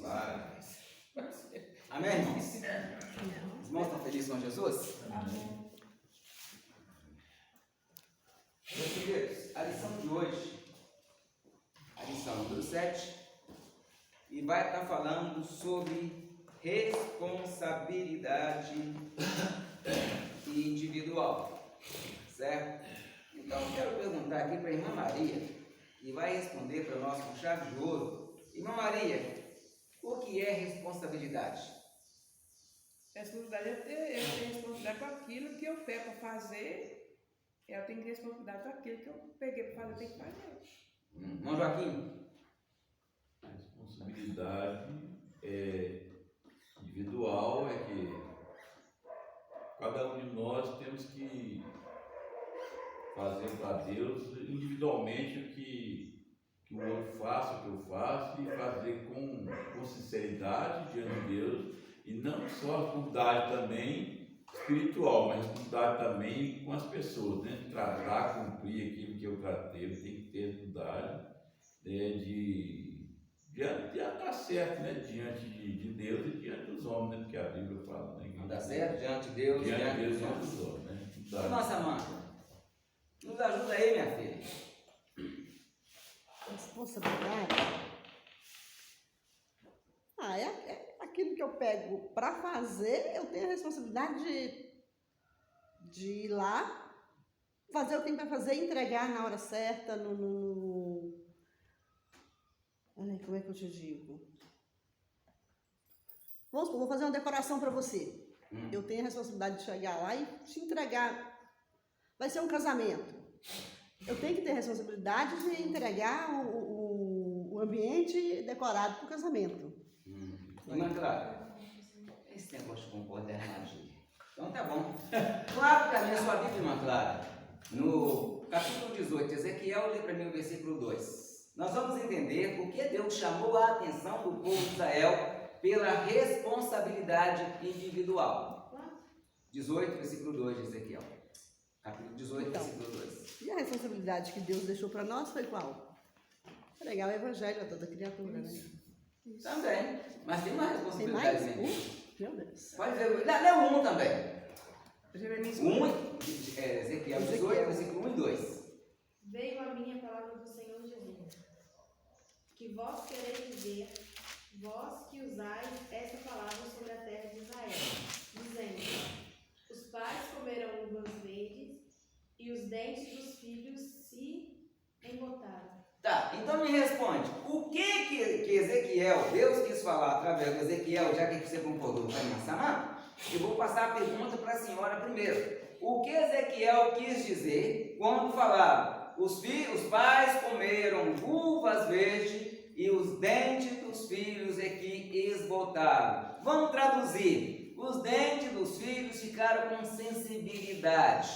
Claro. Amém, irmãos? Os irmãos estão felizes com Jesus? Amém. Meus queridos, a lição de hoje, a lição número 7, e vai estar falando sobre responsabilidade individual, certo? Então eu quero perguntar aqui para a irmã Maria, e vai responder para nós com chave de ouro. Irmã Maria, o que é responsabilidade? Responsabilidade é ter responsabilidade com aquilo que eu pego para fazer. Eu tenho responsabilidade com aquilo que eu peguei para fazer, eu tenho que fazer. Irmão Joaquim? A responsabilidade individual é que cada um de nós temos que fazer para Deus individualmente o que o outro faça, o que eu faço, e fazer com sinceridade diante de Deus, e não só a responsabilidade também espiritual, mas a responsabilidade também com as pessoas, né? Tratar, cumprir aquilo que eu tratei, eu tenho que ter responsabilidade, né? de estar certo, né? Diante de Deus e diante dos homens, né? Porque a Bíblia fala, né? Não dá certo diante de Deus, Diante de Deus e dos diante homens. dos homens, né? Nossa Amanda, nos ajuda aí, minha filha. Responsabilidade? É aquilo que eu pego para fazer, eu tenho a responsabilidade de ir lá, fazer o que tem para fazer, entregar na hora certa, Ai, como é que eu te digo? Vamos supor, vou fazer uma decoração para você. Eu tenho a responsabilidade de chegar lá e te entregar. Vai ser um casamento. Eu tenho que ter a responsabilidade de entregar o ambiente decorado para o casamento. Irmã Clara, esse negócio de concordar é magia. Então tá bom. Claro, para mim, a sua Bíblia, irmã Clara, no capítulo 18, Ezequiel, lê para mim o versículo 2. Nós vamos entender por que Deus chamou a atenção do povo de Israel pela responsabilidade individual. 18, versículo 2 de Ezequiel. Capítulo 18, Então, versículo 2. E a responsabilidade que Deus deixou para nós foi qual? Pregar o evangelho a toda criatura, né? Também. Mas tem mais Tem responsabilidade. mais? Né? Meu Deus. Pode ver. Lê o 1 também. Jeremias 1, Ezequiel 18, versículo 1 e 2. Veio a minha palavra do Senhor dizendo: que vós quereis dizer, vós que usais esta palavra sobre a terra de Israel, dizendo: os pais comerão uvas verdes e os dentes dos filhos se embotaram. Tá, então me responde, o que Ezequiel, Deus quis falar através do Ezequiel, já que você concordou com a minha Samanta? Eu vou passar a pergunta para a senhora primeiro. O que Ezequiel quis dizer quando falava, os pais comeram uvas verdes e os dentes dos filhos é que esbotaram? Vamos traduzir, os dentes dos filhos ficaram com sensibilidade,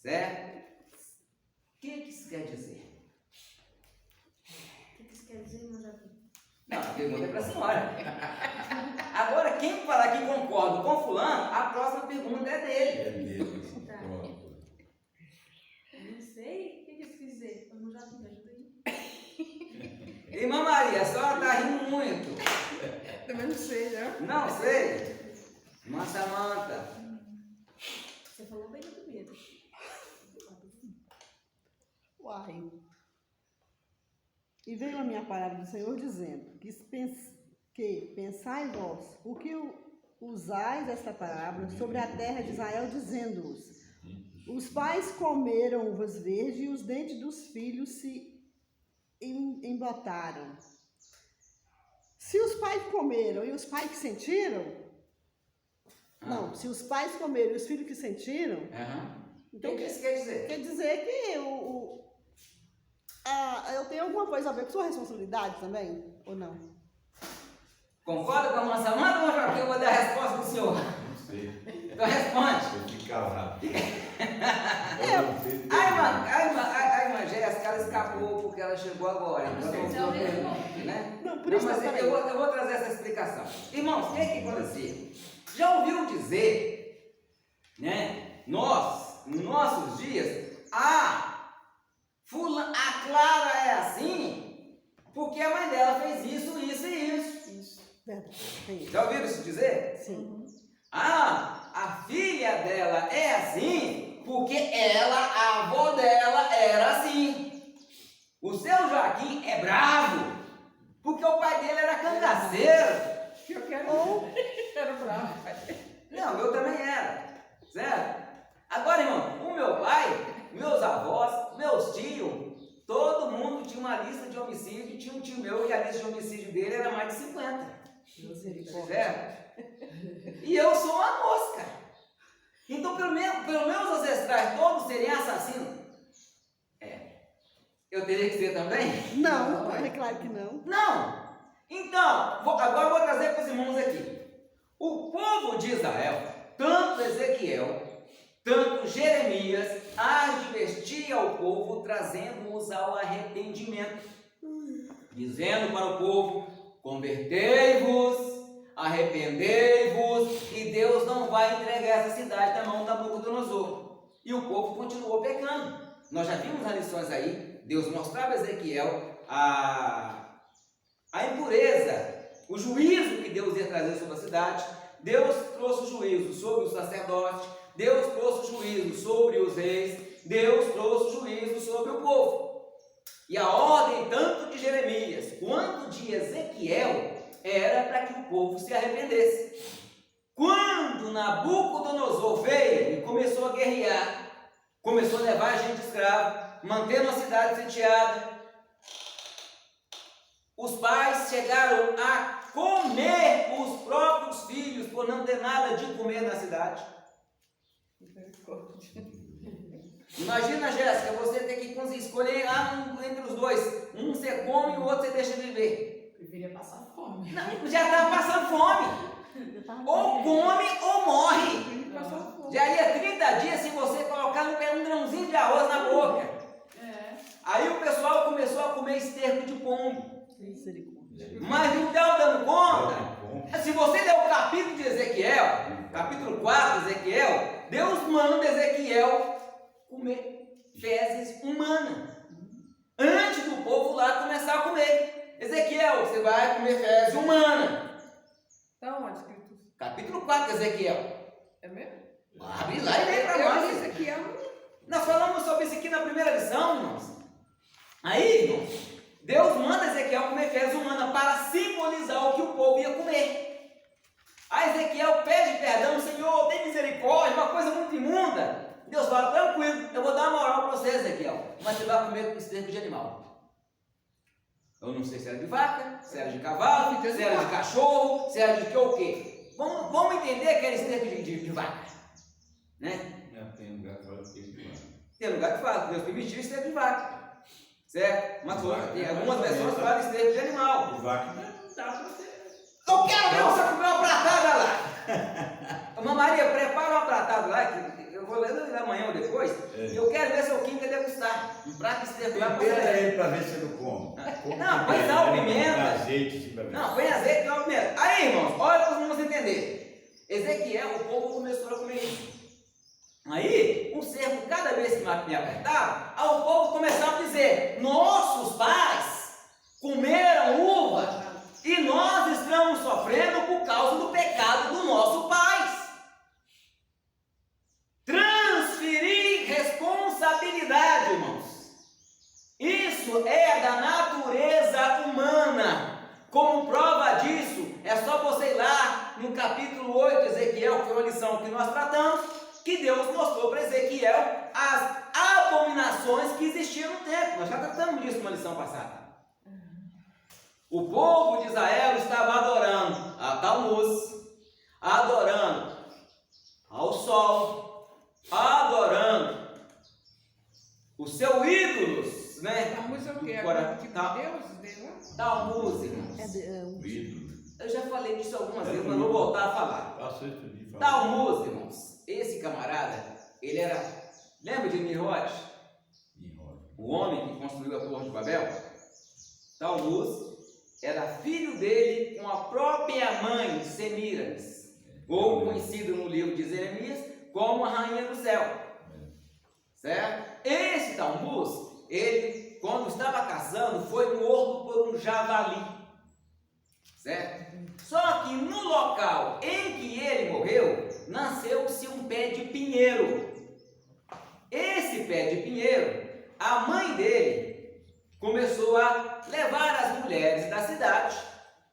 certo? O que isso quer dizer? O que isso quer dizer, irmão Joaquim? Não, a pergunta é para a senhora. Agora, quem falar que concorda com fulano, a próxima pergunta é dele. É mesmo. Tá. Pronto. Eu não sei. O que isso quer dizer? Irmão Joaquim, me ajuda aí. Irmã Maria, a senhora está rindo muito. também não sei, né? Não sei. Irmã Samanta. Você falou bem no primeiro. Uai. E veio a minha palavra do Senhor dizendo que pensai vós, o que usais esta palavra sobre a terra de Israel, dizendo-os: os pais comeram uvas verdes e os dentes dos filhos se embotaram. Se os pais comeram e os pais que sentiram, não, se os pais comeram e os filhos que sentiram, Então, o que isso quer dizer? quer dizer que eu tenho alguma coisa a ver com sua responsabilidade também, ou não? Concorda com a irmã Samanta ou Joaquim? Eu vou dar a resposta para o senhor. Não sei. Então responde. Eu fico calado. A irmã Jéssica, ela escapou porque ela chegou agora. Então não pergunta, né? Não, por isso mas não, eu vou trazer essa explicação. Irmãos, o que é que acontecia? Já ouviu dizer, né? Nós, nos nossos dias, a Clara é assim porque a mãe dela fez isso, isso e isso. Verdade. Tem isso. Já ouviram isso dizer? Sim. Ah, a filha dela é assim porque ela, a avó dela, era assim. O seu Joaquim é bravo porque o pai dele era cangaceiro. Que eu quero. Ou Era bravo. Não, eu também era. Certo? Agora, irmão, o meu pai, meus avós, meus tios, todo mundo tinha uma lista de homicídio. Tinha um tio meu que a lista de homicídio dele era mais de 50. Certo? E eu sou uma mosca. Então, pelo meus ancestrais todos seriam assassinos. Eu teria que ser também? não, é claro que não. Não! Então, agora eu vou trazer para os irmãos aqui. O povo de Israel, tanto Ezequiel, tanto Jeremias, advertia o povo, trazendo-os ao arrependimento, dizendo para o povo: convertei-vos, arrependei-vos, e Deus não vai entregar essa cidade na mão de Nabucodonosor. E o povo continuou pecando. Nós já vimos as lições aí. Deus mostrava a Ezequiel a impureza, o juízo que Deus ia trazer sobre a cidade. Deus trouxe o juízo sobre os sacerdotes, Deus trouxe o juízo sobre os reis, Deus trouxe o juízo sobre o povo. E a ordem tanto de Jeremias quanto de Ezequiel era para que o povo se arrependesse. Quando Nabucodonosor veio e começou a guerrear, começou a levar gente escrava, mantendo a cidade sitiada, os pais chegaram a comer os próprios filhos por não ter nada de comer na cidade. Imagina, Jéssica, você ter que escolher lá entre os dois. Um você come e o outro você deixa viver. Preferia passar fome. Não, já estava passando fome. Ou come ou morre. Já ia 30 dias se você colocar um grãozinho de arroz na boca. Aí o pessoal começou a comer esterco de pombo. Mas não estava dando conta. Se você ler o capítulo de Ezequiel, capítulo 4 de Ezequiel, Deus manda Ezequiel comer fezes humanas antes do povo lá começar a comer. Ezequiel, você vai comer fezes humanas. Está onde escrito? Capítulo 4 de Ezequiel. É mesmo? Abre lá e lê para nós. Isso aqui é Nós falamos sobre isso aqui na primeira lição, irmãos. Aí, irmãos, Deus manda Ezequiel comer fezes humanas para simbolizar o que o povo ia comer. Aí Ezequiel pede perdão: Senhor, tem misericórdia, uma coisa muito imunda. Deus fala: tranquilo, eu vou dar uma moral para você, Ezequiel, mas você vai comer esterco de animal. Eu não sei se era de vaca, se era de cavalo, se era de cachorro, se era de que ou quê. Vamos entender que era esterco de vaca, né? Tem lugar que fala esterco de vaca. Tem lugar que fala, Deus permitiu esterco de vaca. Certo? Mas tem algumas versões que falam esterco de animal. De vaca não dá pra ser. Eu quero ver você comer uma pratada lá. Irmã Maria, prepara uma pratada lá, que eu vou ler amanhã ou depois. E eu quero ver seu Kim quer degustar. Um prato de esterco lá. Tempera ele pra ver se eu não como. Não, põe sal, pimenta. Azeite, sim, pra ver. Não, põe azeite e sal, pimenta. Aí, irmãos, olha para os irmãos entenderem. Ezequiel, o povo começou a comer isso. Aí, um cerco, cada vez que me apertava, aí o povo começava a dizer: nossos pais comeram uva e nós estamos sofrendo por causa do pecado do nosso pai. Transferir responsabilidade, irmãos. Isso é da natureza humana. Como prova disso, é só você ir lá no capítulo 8 de Ezequiel, que foi uma lição que nós tratamos, que Deus mostrou para Ezequiel as abominações que existiam no templo. Nós já tratamos disso numa lição passada. O povo de Israel estava adorando a Tammuz, adorando ao sol, adorando os seus ídolos, né? Tammuz é o quê? Agora, Tipo tá. de deuses dele lá? Tammuz, irmãos. O ídolo. Eu já falei disso algumas vezes, mas não vou voltar a falar. Passou isso de falar. Tammuz, irmãos, esse camarada, ele era, lembra de Nimrod? O homem que construiu a Torre de Babel? Tammuz era filho dele com a própria mãe, Semíramis, ou conhecido no livro de Jeremias como a rainha do céu. Certo? Esse Tammuz, ele, quando estava caçando, foi morto por um javali. Certo? Só que no local em que ele morreu, nasceu-se um pé de pinheiro. Esse pé de pinheiro, a mãe dele começou a levar as mulheres da cidade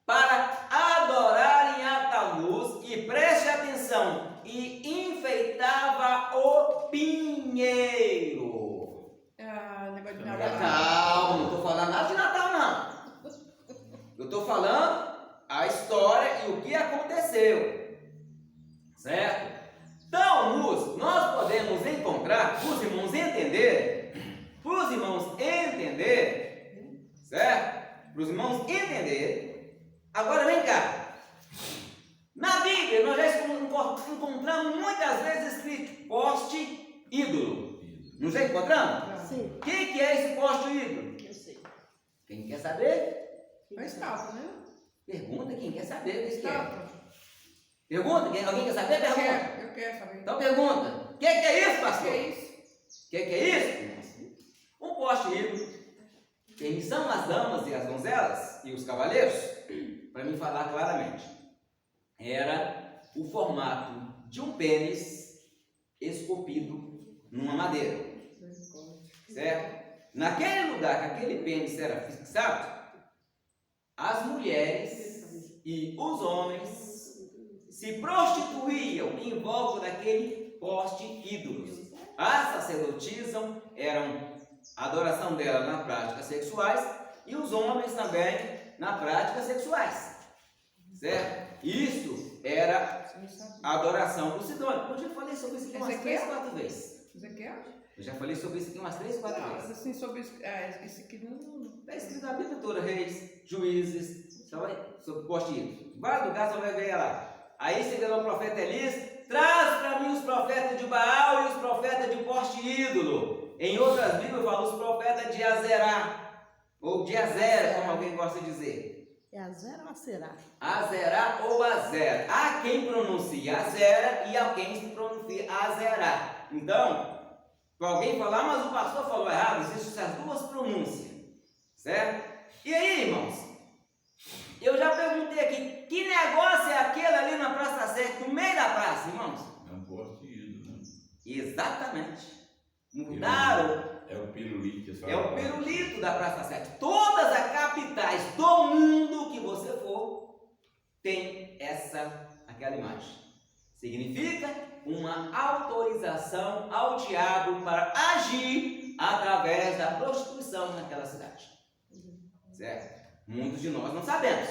para adorarem a Tammuz, e preste atenção, e enfeitava o pinheiro. Negócio de Natal. Calma, não estou falando nada de Natal, não. Eu estou falando a história e o que aconteceu, certo? Tammuz, nós podemos encontrar, para os irmãos entenderem, certo? Para os irmãos entenderem. Agora vem cá. Na Bíblia nós já encontramos muitas vezes escrito poste ídolo. Não já encontramos? Sim, O que é esse poste ídolo? eu sei. Quem quer saber? É estátua, né? Pergunta quem quer saber o que é. Estátua. Pergunta? Alguém quer saber? Pergunta. Eu quero saber. Então pergunta. O que é isso, O pastor? que é isso? O que é isso? Um poste ídolo. Quem são as damas e as donzelas e os cavaleiros? Para me falar claramente. Era o formato de um pênis esculpido numa madeira. Certo? Naquele lugar que aquele pênis era fixado, as mulheres e os homens se prostituíam em volta daquele poste ídolos. As sacerdotisas eram a adoração dela na práticas sexuais e os homens também na práticas sexuais. Certo? Isso era a adoração do Sidônio. Eu já falei sobre isso aqui umas 3, 4 vezes. Ezequiel? Eu já falei sobre isso aqui umas 3, 4 vezes. Assim, sobre isso, isso aqui não... Está escrito na Bíblia toda, reis, juízes, sobre poste ídolo. Vários lugares você vai ver lá. Aí você vê lá o profeta Elias, traz para mim os profetas de Baal e os profetas de poste ídolo. Em outras Bíblias fala os profetas de Azerá, ou de Azera, como alguém gosta de dizer. É Azera ou Aserá? Azerá ou Azera. Há quem pronuncia Azera e há quem pronuncia Azerá. Então, para alguém falar, mas o pastor falou errado, existem essas duas pronúncias, certo? E aí, irmãos, eu já perguntei aqui, que negócio é aquele ali na Praça 7, no meio da praça, irmãos? É um poste ídolo, né? Exatamente. Mudaram. É o pirulito. É o pirulito da Praça 7. Todas as capitais do mundo que você for, tem aquela imagem. Significa uma autorização ao diabo para agir através da prostituição naquela cidade. Certo? Muitos de nós não sabemos,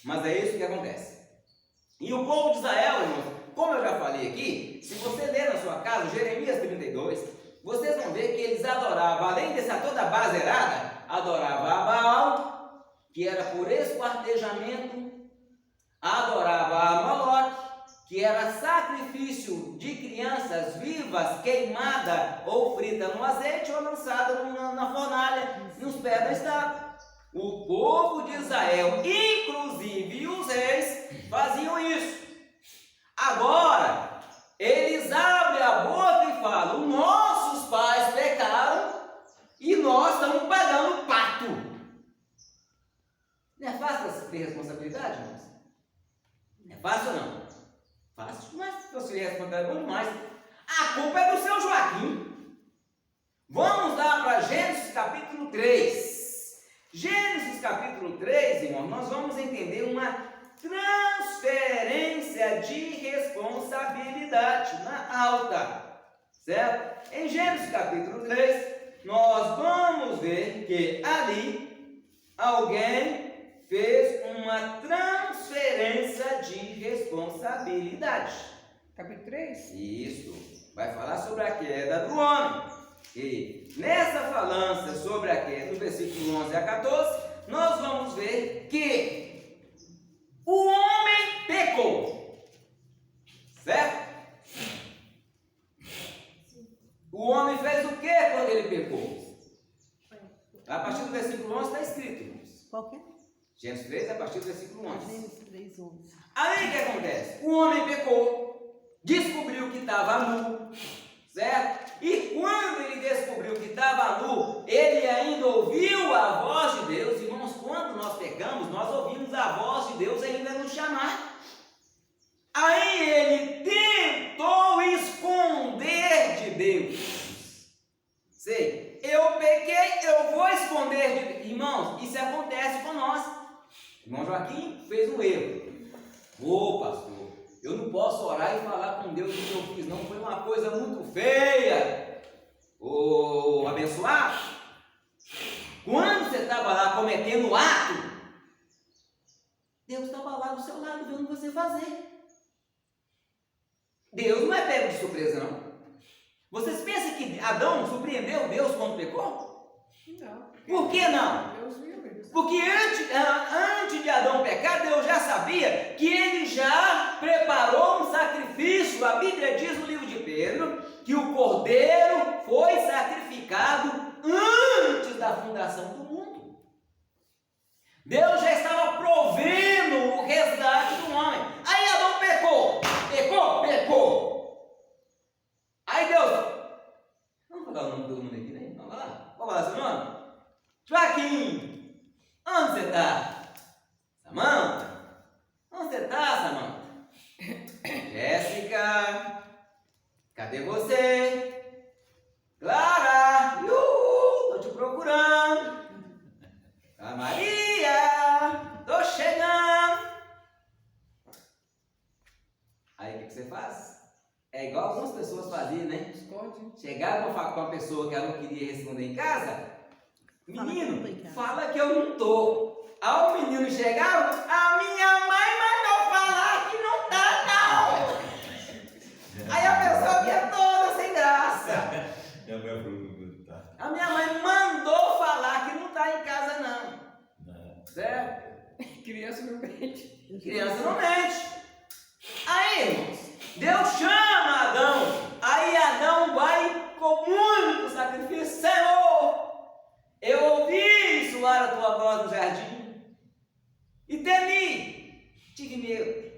mas é isso que acontece. E o povo de Israel, irmãos, como eu já falei aqui, se você ler na sua casa Jeremias 32, vocês vão ver que eles adoravam, além dessa toda baseirada, adoravam a Baal, que era por esquartejamento, adorava a Moloque, que era sacrifício de crianças vivas, queimada ou frita no azeite ou lançada na fornalha, nos pés da estátua. O povo de Israel, inclusive os reis, faziam isso. Agora, eles abrem a boca e falam, nossos pais pecaram e nós estamos pagando o pato. Não é fácil ter responsabilidade, irmãos? É fácil ou não? Fácil, mas se você responder é bom demais. A culpa é do seu Joaquim. Vamos lá para Gênesis capítulo 3. Gênesis capítulo 3, irmão, nós vamos entender uma transferência de responsabilidade na alta, certo? Em Gênesis capítulo 3, nós vamos ver que ali alguém fez uma transferência de responsabilidade. Capítulo 3? Isso, vai falar sobre a queda do homem. E nessa falança sobre a queda, no versículo 11 a 14, nós vamos ver que o homem pecou, certo? O homem fez o que quando ele pecou? A partir do versículo 11 está escrito, irmãos. Qual que é? Gênesis 3, a partir do versículo 11. Gênesis 3, 11. Aí o que acontece? O homem pecou, descobriu que estava nu, certo? E quando ele descobriu que estava nu, ele ainda ouviu a voz de Deus. Irmãos, quando nós pecamos, nós ouvimos a voz de Deus ainda nos chamando. chamar. Aí ele tentou esconder de Deus. Sei, eu pequei, eu vou esconder de Deus. Irmãos, isso acontece com nós. Irmão Joaquim fez um erro. Ô pastor, eu não posso orar e falar com Deus o que eu fiz, não. Foi uma coisa muito feia. Ô abençoado, quando você estava lá cometendo o ato, Deus estava lá do seu lado vendo você fazer. Deus não é pego de surpresa, não. Vocês pensam que Adão surpreendeu Deus quando pecou? Não. Por que não? Deus viu isso. Porque antes de Adão pecar, Deus já sabia que ele já preparou um sacrifício. A Bíblia diz no livro de Pedro que o cordeiro foi sacrificado antes da fundação do mundo. Deus já estava provendo o resgate do homem. Aí Adão pecou. Aí Deus, vamos falar o nome de todo mundo aqui, né? Vamos lá, vamos falar seu nome? Joaquim, onde você está? Samanta, onde você está, Samanta? Jéssica, cadê você? Clara, tô te procurando. A Maria, tô chegando. Aí o que você faz? É igual algumas pessoas faziam, né? Esconde. Chegaram para falar com uma pessoa que ela não queria responder em casa. Menino, Fala que eu não tô em casa. fala que eu não tô. Aí o menino chegaram, a minha mãe mandou falar que não tá, não. Aí a pessoa fica toda sem graça. A minha mãe mandou falar que não tá em casa, não. Certo? Criança não mente. Criança não mente. Aí, irmãos, Deus chama Adão. Aí Adão vai com muito sacrifício. Senhor, eu ouvi soar a tua voz no jardim e temi, tive medo,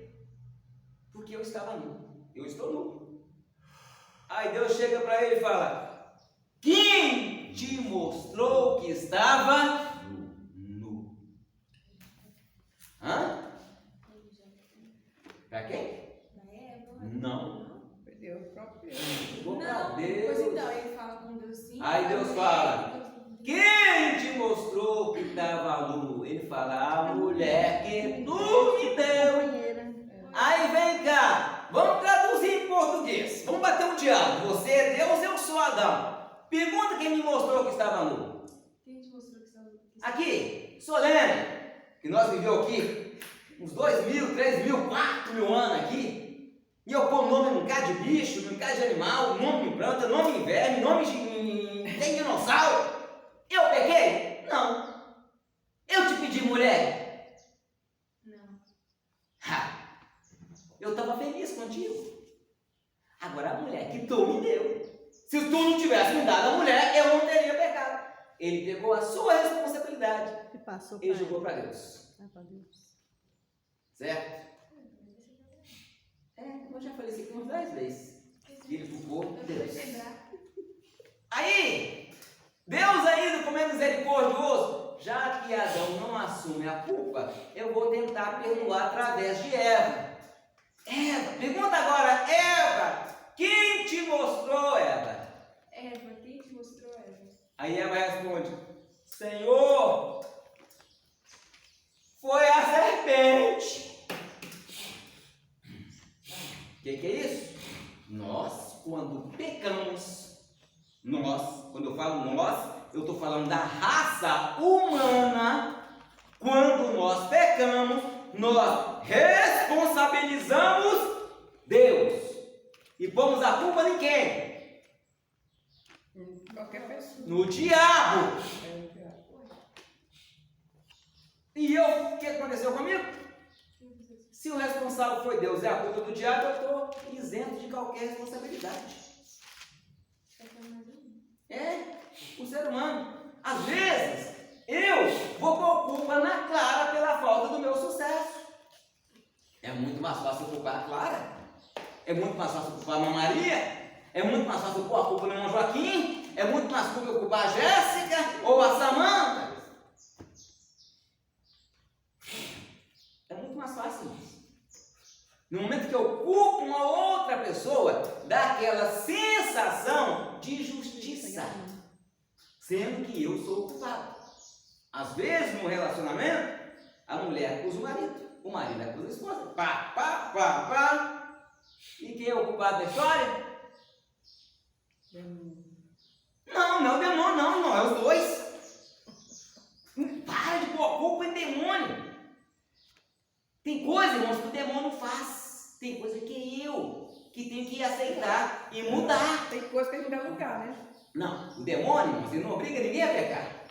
porque eu estava nu. Eu estou nu. Aí Deus chega para ele e fala: quem te mostrou que estava nu? Hã? Para quem? Não. Foi Deus próprio. Vou pra Não, Deus. pois então, ele fala com Deus sim. Aí Deus fala: quem te mostrou que estava nu? Ele fala: a mulher que tu me deu. Banheira. Aí vem cá, vamos traduzir em português. Vamos bater um diálogo. Você é Deus, eu sou Adão. Pergunta quem me mostrou que estava nu. Quem te mostrou que estava... Aqui, Solene, que nós vivemos aqui uns 2.000, 3.000, 4.000 anos aqui. E eu pôr nome num cá de bicho, num cá de animal, nome em planta, nome em verme, nome de tem dinossauro. Eu pequei? Não. Eu te pedi mulher? Não. Ha! Eu estava feliz contigo. Agora a mulher que tu me deu. Se tu não tivesse me dado a mulher, eu não teria pecado. Ele pegou a sua responsabilidade E passou e jogou para Deus. para Deus. Certo? Eu já falei isso aqui umas 10 vezes. Ele culpou Deus. Aí, Deus ainda, como é misericordioso, já que Adão não assume a culpa, eu vou tentar perdoar através de Eva. Eva, pergunta agora, Eva, quem te mostrou, Eva? Eva, quem te mostrou, Eva? Aí Eva responde: Senhor, foi a serpente. O que é isso? Nós, quando pecamos, quando eu falo nós, eu estou falando da raça humana. Quando nós pecamos, nós responsabilizamos Deus e pomos a culpa em quem? Qualquer pessoa. No diabo. É o diabo. E o que aconteceu comigo? Se o responsável foi Deus e a culpa do diabo, eu estou isento de qualquer responsabilidade. O ser humano. Às vezes, eu vou pôr culpa na Clara pela falta do meu sucesso. É muito mais fácil culpar a Clara. É muito mais fácil culpar a Maria. É muito mais fácil pôr a culpa no irmão Joaquim. É muito mais fácil eu culpar a Jéssica ou a Samanta. É muito mais fácil. No momento que eu culpo uma outra pessoa, dá aquela sensação de justiça, sendo que eu sou o culpado. Às vezes, no relacionamento, a mulher acusa o marido acusa a esposa. Pá, pá, pá, pá. E quem é o culpado da história? Não, não é o demônio, não, é os dois. Para de pôr a culpa em demônio. Tem coisa, irmãos, que o demônio faz. Tem coisa que eu que tenho que aceitar e mudar. Tem coisa que a gente dá lugar, né? Não, o demônio, irmãos, ele não obriga ninguém a pecar.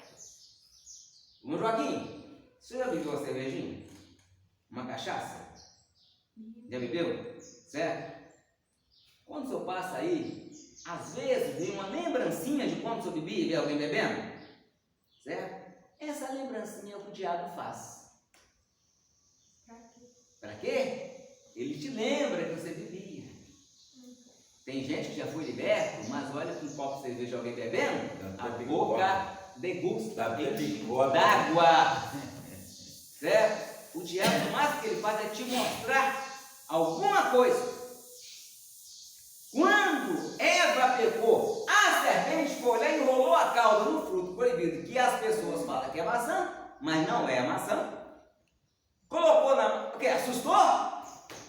Irmão Joaquim, você já bebeu uma cervejinha? Uma cachaça? Já bebeu? Certo? Quando o senhor passa aí, às vezes vem uma lembrancinha de quando o senhor bebia e vê alguém bebendo. Certo? Essa lembrancinha é o que o diabo faz. Para quê? Ele te lembra que você bebia. Tem gente que já foi liberto, mas olha para um copo de cerveja alguém bebendo, a boca degusta d'água. Certo? O diabo, o máximo que ele faz é te mostrar alguma coisa. Quando Eva pecou, a serpente foi lá e enrolou a cauda no fruto proibido, que as pessoas falam que é maçã, mas não é maçã. Colocou na... O quê? Assustou?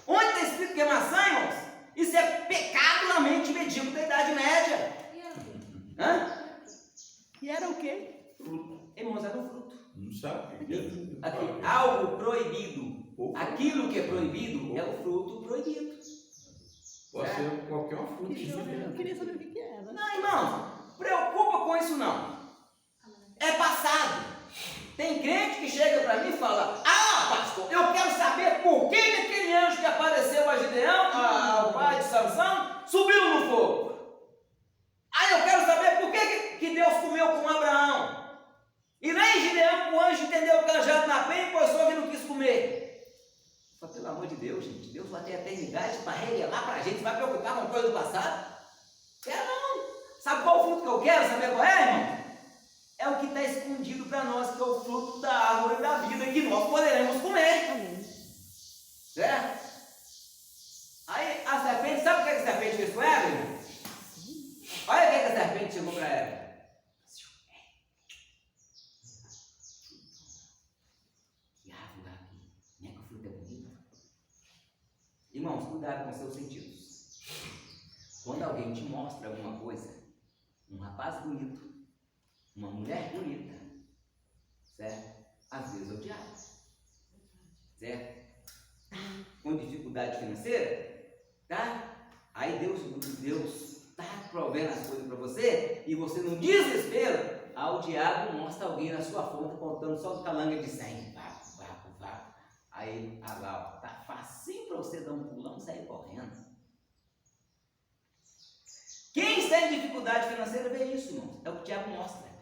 Onde está escrito que é maçã, irmãos? Isso é pecado na mente medíocre da Idade Média. Hã? E era o quê? Fruto. Irmãos, era um fruto. Não sabe o que é. Aqui, algo proibido. Aquilo que é proibido é o fruto proibido. Pode ser qualquer uma frutinha. Eu queria saber o que era. Não, irmão, preocupa com isso não. É passado. Tem crente que chega para mim e fala: ah, pastor, eu quero saber por que aquele anjo que apareceu a Gideão, ao pai de Sansão, subiu no fogo. Aí eu quero saber por que Deus comeu com Abraão. E nem Gideão, o anjo entendeu o cajado na penha e pôs fogo e não quis comer. Só pelo amor de Deus, gente, Deus vai ter a eternidade para revelar para a gente, vai preocupar com coisa do passado? Quero não. Sabe qual o fruto que eu quero? Saber qual é, irmão? É o que está escondido para nós, que é o fruto da árvore da vida, que nós poderemos comer. Amém. Certo? Aí a serpente, sabe o que a serpente fez com ela, irmão? Olha o que a serpente chegou para ela. Que árvore aqui, não é que o fruto é bonito? Irmãos, cuidado com seus sentidos. Quando alguém te mostra alguma coisa, um rapaz bonito, uma mulher bonita, certo? Às vezes é o diabo, certo? Com dificuldade financeira, tá? Aí Deus está provendo as coisas para você e você, no desespero, o diabo mostra alguém na sua conta contando só do calanga de 100. Vá. Aí, lá, tá facinho para você dar um pulão e sair correndo. Quem está em dificuldade financeira vê isso, irmãos. É o que o diabo mostra.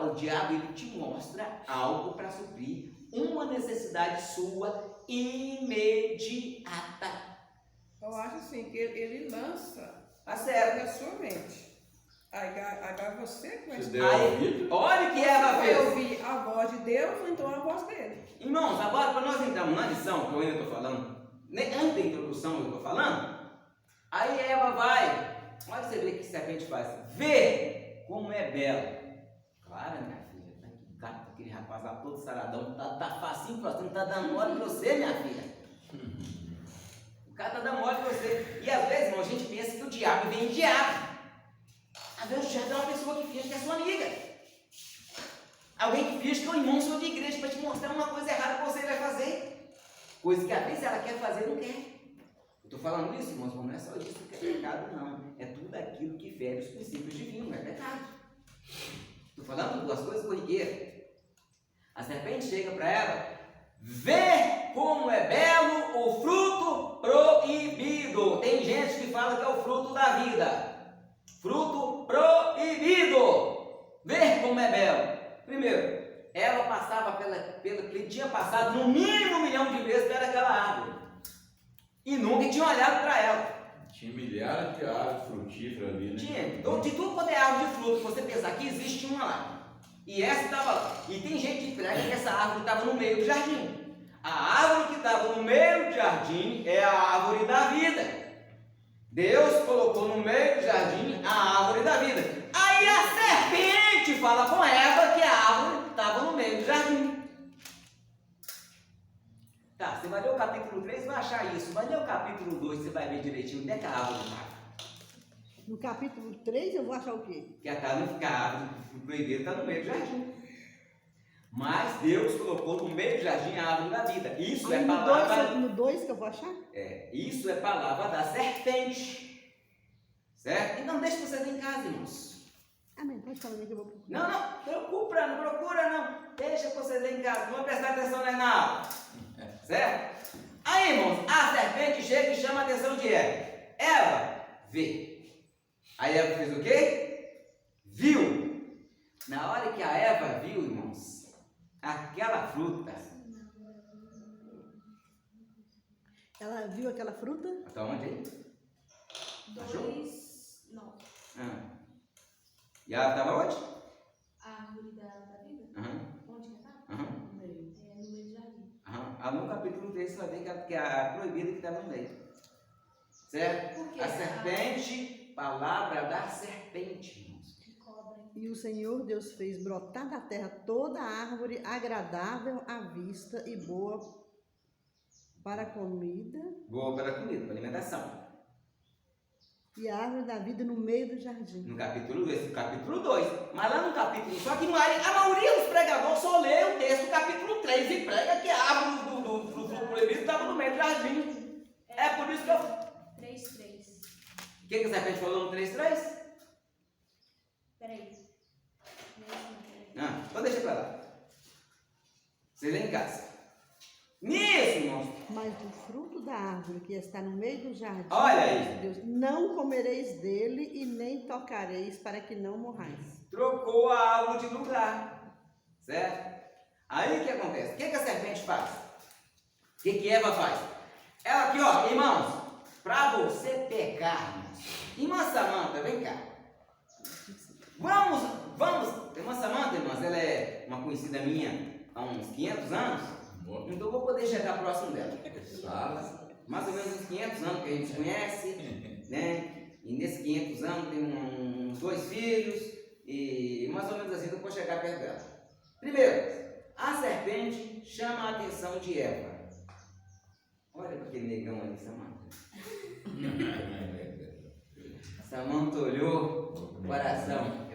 O diabo, ele te mostra algo para suprir uma necessidade sua imediata. Eu acho assim, que ele lança Tá certo. na sua mente. Agora você conhece. Você deu ouvido? Olha o que Eva Vai fez. ouvir a voz de Deus ou então a voz dele. Irmãos, agora para nós entrarmos na lição, que eu ainda estou falando, antes da introdução eu estou falando, aí Eva vai, olha você ver o que a serpente faz, vê como é bela. Claro, minha filha, tá aqui, gato, aquele rapaz lá todo saradão, tá facinho pra você, não tá dando mole pra você, minha filha. O cara tá dando mole pra você. E às vezes, irmão, a gente pensa que o diabo vem em diabo. Às vezes o diabo é uma pessoa que finge que é sua amiga. Alguém que finge que é um irmão seu de igreja para te mostrar uma coisa errada que você vai fazer. Coisa que às vezes ela quer fazer e não quer. Eu estou falando isso, irmãos, mas não é só isso que é pecado, não. É tudo aquilo que fere os princípios divinos, é pecado. Estou falando duas coisas corriqueiras. A serpente chega para ela, vê como é belo o fruto proibido. Tem gente que fala que é o fruto da vida. Fruto proibido. Vê como é belo. Primeiro, ela passava ele tinha passado no mínimo 1 milhão de vezes pela aquela árvore. E nunca tinha olhado para ela. Tinha milhares de árvores frutíferas ali, né? Tinha. Então, de tudo quanto é árvore de fruto, se você pensar que existe uma lá. E essa estava lá. E tem gente que prega que essa árvore estava no meio do jardim. A árvore que estava no meio do jardim é a árvore da vida. Deus colocou no meio do jardim a árvore da vida. Aí a serpente fala com Eva que a árvore estava no meio do jardim. Tá, você vai ler o capítulo 3 e vai achar isso. Vai ler o capítulo 2, você vai ver direitinho onde é que a árvore estava. No capítulo 3 eu vou achar o quê? Que a árvore proibida está no meio do jardim. Mas Deus colocou no meio do jardim a árvore da vida. Isso Aí é no palavra. no 2 que eu vou achar? Isso é palavra da serpente. Certo? Então deixa vocês em casa, irmãos. Amém. Pode falar que eu vou procurar. Não procura não. Deixa vocês em casa. Não vão prestar atenção na aula. Certo? Aí, irmãos, a serpente chega e chama a atenção de Eva. Eva, vê. Aí Eva fez o quê? Viu. Na hora que a Eva viu, irmãos, aquela fruta. Ela viu aquela fruta? Está onde aí? 2, 9. E ela estava onde? A árvore da vida? Aham. Onde que está? Aham. No meio do jardim. No capítulo 3 você vai ver que a proibida que estava no meio. Certo? Por quê? A serpente, palavra da serpente, irmãos. Que cobrem. E o Senhor Deus fez brotar da terra toda a árvore agradável à vista e boa para a comida, Boa para a comida, para a alimentação. e a árvore da vida no meio do jardim. No capítulo 2. Mas lá no capítulo, só que a maioria dos pregadores só lê o texto do capítulo 3 e prega que a árvore do fruto proibido estava no meio do jardim. É por isso que eu... 3. O que a serpente falou no 3:3? Peraí. Então deixa pra lá. Vocês lêem em casa. Nisso, irmãos. Mas do fruto da árvore que está no meio do jardim, Olha aí. Deus, não comereis dele e nem tocareis para que não morrais. Trocou a árvore de lugar. Certo? Aí o que acontece? O que a serpente faz? O que Eva faz? Ela aqui, ó, irmãos, para você pecar, irmãos. Irmã Samanta, vem cá. Vamos. Irmã Samanta, irmãs, ela é uma conhecida minha há uns 500 anos. Então eu vou poder chegar próximo dela. Mais ou menos uns 500 anos que a gente conhece, né? E nesses 500 anos tem uns 2 filhos. E mais ou menos assim eu vou chegar perto dela. Primeiro, a serpente chama a atenção de Eva. Olha para aquele negão ali, Samanta. Samanta olhou, o coração.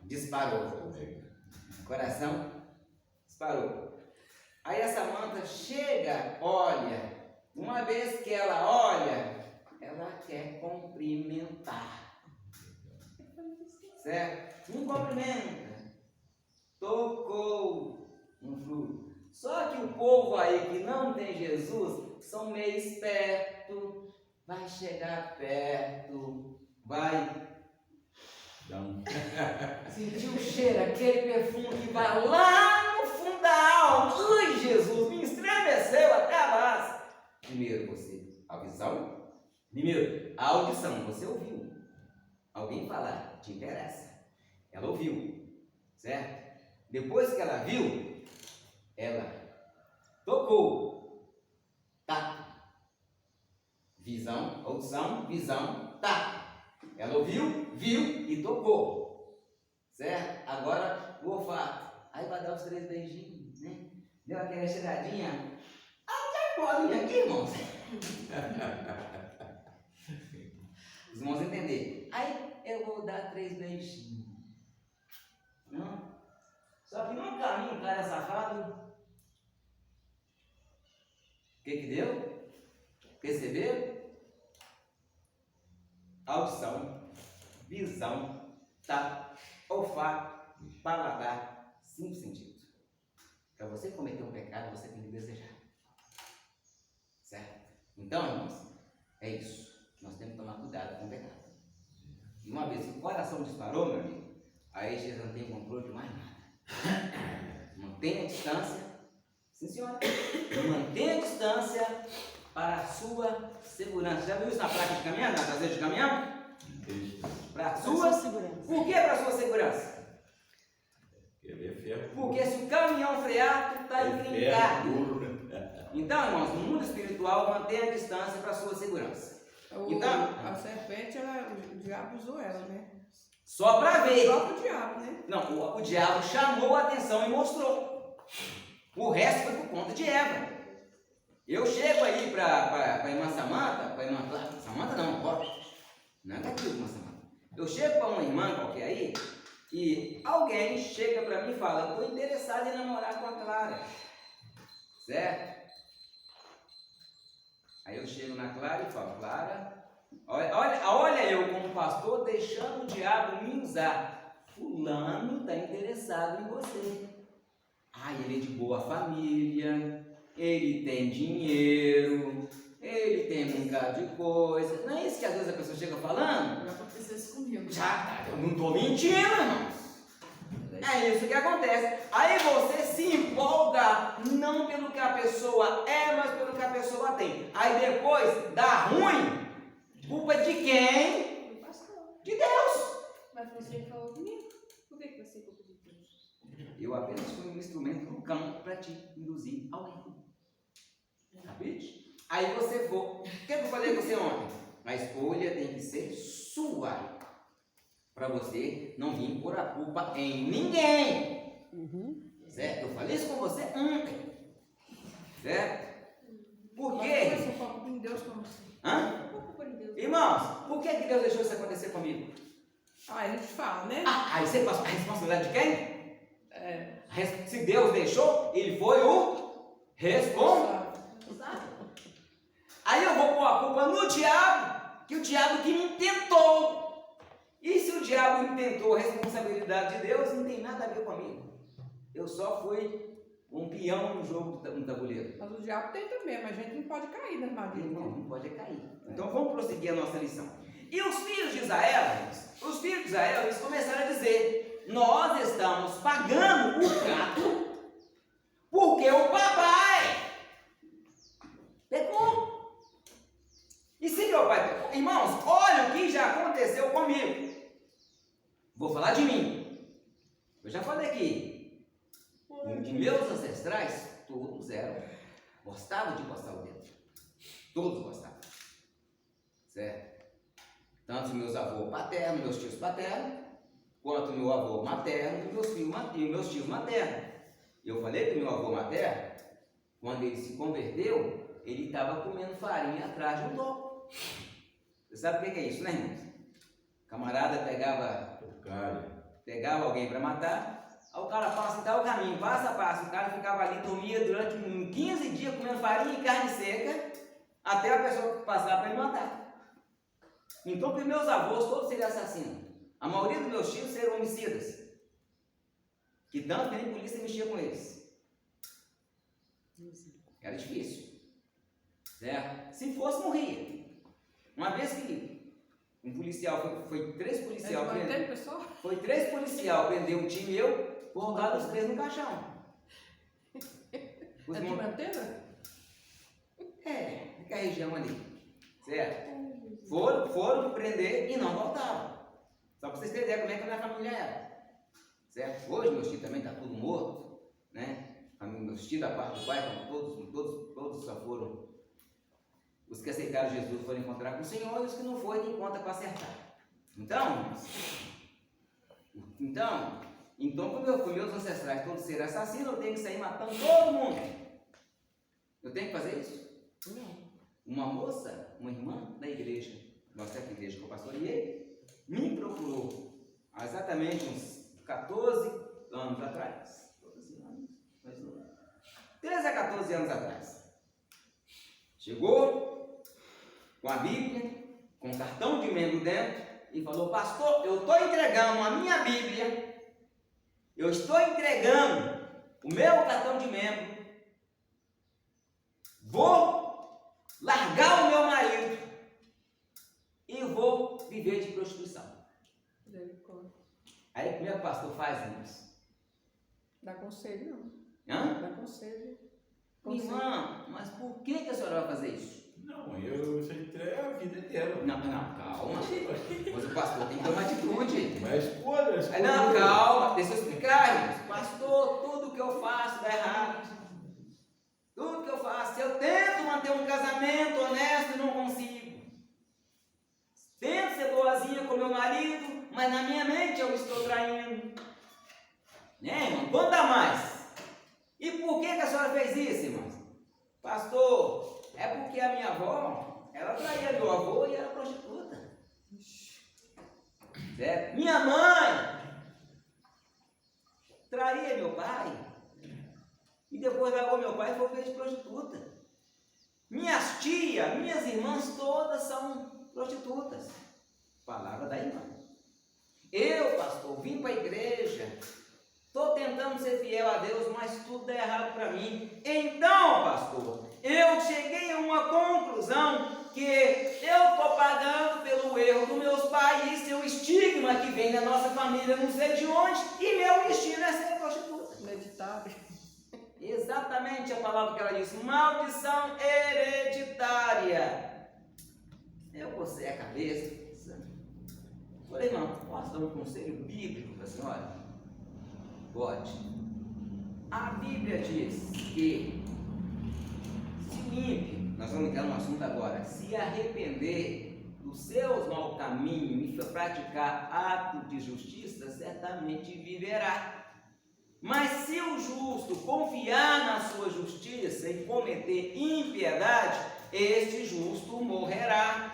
Disparou. Coração disparou. Aí a Samanta chega, olha. Uma vez que ela olha, ela quer cumprimentar. Certo? Não cumprimenta. Tocou no fruto. Só que o povo aí que não tem Jesus são meio esperto. Vai chegar perto, vai sentir o cheiro, aquele perfume que vai lá no fundo da alma. Ai, Jesus, me estremeceu até a base. Primeiro, a visão. Primeiro, a audição, você ouviu. Alguém falar, te interessa. Ela ouviu, certo? Depois que ela viu, ela tocou. Tá. Visão, audição, visão, tá. Ela ouviu, viu e tocou. Certo? Agora o olfato. Aí vai dar os 3 beijinhos, né? Deu aquela cheiradinha. Até pode vir aqui, irmãos. Os irmãos entenderem. Aí eu vou dar 3 beijinhos. Não? Só que no caminho, o cara safado. O que deu? Perceberam? Audição, visão, tato, olfato, paladar, 5 sentidos. Para você cometer um pecado, você tem que desejar. Certo? Então, irmãos, é isso. Nós temos que tomar cuidado com o pecado. E uma vez que o coração disparou, meu amigo, aí Jesus não tem controle de mais nada. Mantenha a distância. Sim, senhora. Mantenha a distância para a sua segurança. Já viu isso na placa de caminhão, na traseira de caminhão? Para a sua segurança. Por que para a sua segurança? Querer ferro. Porque se o caminhão frear teatro está É intrincado. duro, né? Então, irmãos, no mundo espiritual, mantenha a distância para sua segurança. Então- A serpente, o diabo usou ela, né? Só para O ver. próprio diabo, né? Não, o diabo chamou a atenção e mostrou. O resto foi por conta de Eva. Eu chego aí para a irmã Samanta, Samanta não, não é daqui, irmã Samanta. Eu chego para uma irmã qualquer aí, e alguém chega para mim e fala: estou interessado em namorar com a Clara. Certo? Aí eu chego na Clara e falo: Clara, olha eu como pastor deixando o diabo me usar. Fulano está interessado em você. Ele é de boa família, ele tem dinheiro, ele tem um bocado de coisa. Não é isso que às vezes a pessoa chega falando? Já aconteceu isso comigo. Já, eu não estou mentindo, irmãos. É isso que acontece. Aí você se empolga, não pelo que a pessoa é, mas pelo que a pessoa tem. Aí depois dá ruim. Culpa de quem? Do pastor. De Deus. Mas você que falou comigo. Por que você culpa de Deus? Eu apenas fui um instrumento do cão para te induzir ao erro. Capite? Aí você for. O que eu falei com você ontem? A escolha tem que ser sua. Para você não vir pôr a culpa em ninguém. Certo? Eu falei isso com você ontem. Certo? Por quê? Mas você foca em Deus como assim? Hã? Por culpa de Deus. Irmãos, por que Deus deixou isso acontecer comigo? A gente fala, né? Aí você passa a responsabilidade de quem? É. Se Deus deixou, ele foi o responsável. Sabe? Aí eu vou pôr a culpa no diabo, que o diabo que me tentou. E se o diabo intentou a responsabilidade de Deus, não tem nada a ver comigo. Eu só fui um peão no jogo do tabuleiro. Mas o diabo tem também, mas a gente não pode cair na armadilha. Não pode cair. Então vamos prosseguir a nossa lição. E os filhos de Israel, eles começaram a dizer: nós estamos pagando o gato porque o papai pecou. E se meu pai pecou, irmãos, olha o que já aconteceu comigo. Vou falar de mim. Eu já falei aqui. Os meus ancestrais, todos gostavam de coçar o dedo. Todos gostavam. Certo? Tanto meus avôs paternos, meus tios paternos, quanto meu avô materno e meus tios maternos. Eu falei que meu avô materno, quando ele se converteu, ele estava comendo farinha atrás de um toco. Você sabe o que é isso, né, irmãos? O camarada pegava alguém para matar, aí o cara passa em tal caminho, passo a passo, o cara ficava ali, dormia durante 15 dias comendo farinha e carne seca, até a pessoa passar para ele matar. Então, para meus avós, todos seriam assassinos. A maioria dos meus tios seriam homicidas, que tanto que nem polícia mexia com eles. Era difícil, certo? Se fosse, morria. Uma vez que um policial, foi 3 policiais prender, foi 3 policiais prender um time eu, colocaram os 3 no caixão. É de manteiga? Fica a região ali, certo? Foram prender e não voltavam. Só para vocês terem ideia como é que a minha família era, certo? Hoje meus tios também estão tudo morto, né? Meus tios da parte do pai, todos só foram. Os que aceitaram Jesus foram encontrar com o Senhor, e os que não foram, que encontra para acertar. Então, como meus ancestrais todos serem assassinos, eu tenho que sair matando todo mundo. Eu tenho que fazer isso? Não. Uma moça, uma irmã da igreja, nossa igreja que eu pastoreei, me procurou há exatamente uns 14 anos atrás. 13 a 14 anos atrás. Chegou com a Bíblia, com um cartão de membro dentro e falou: pastor, eu estou entregando a minha Bíblia, eu estou entregando o meu cartão de membro, vou largar o meu marido e vou viver de prostituição. Aí como é que o pastor faz isso? Dá conselho, não. Hã? Dá conselho. Irmã, mas por que a senhora vai fazer isso? Não, você entrega a vida inteira. Não, calma. Mas o pastor tem que ter uma atitude. Mas escolha. Não, calma, deixa eu explicar, irmãos. Pastor, tudo que eu faço dá errado. casamento honesto e não consigo. Tento ser boazinha com meu marido, mas na minha mente eu estou traindo. Né, irmão? Conta mais. E por que a senhora fez isso, irmão? Pastor, é porque a minha avó, ela traía meu avô e era prostituta. Certo? Minha mãe traía meu pai e depois largou meu pai e foi fez prostituta. Minhas tias, minhas irmãs todas são prostitutas. Palavra da irmã. Eu, pastor, vim para a igreja, estou tentando ser fiel a Deus, mas tudo dá errado para mim. Então, pastor, eu cheguei a uma conclusão que eu estou pagando pelo erro dos meus pais, isso é o estigma que vem da nossa família, não sei de onde, e meu destino é ser prostituta. Meditável. Exatamente a palavra que ela disse, maldição hereditária. Eu cocei a cabeça. Falei, irmão, posso dar um conselho bíblico para a senhora? Pode. A Bíblia diz que se o ímpio, nós vamos entrar no assunto agora, se arrepender dos seus maus caminhos e praticar ato de justiça, certamente viverá. Mas se o justo confiar na sua justiça e cometer impiedade, este justo morrerá.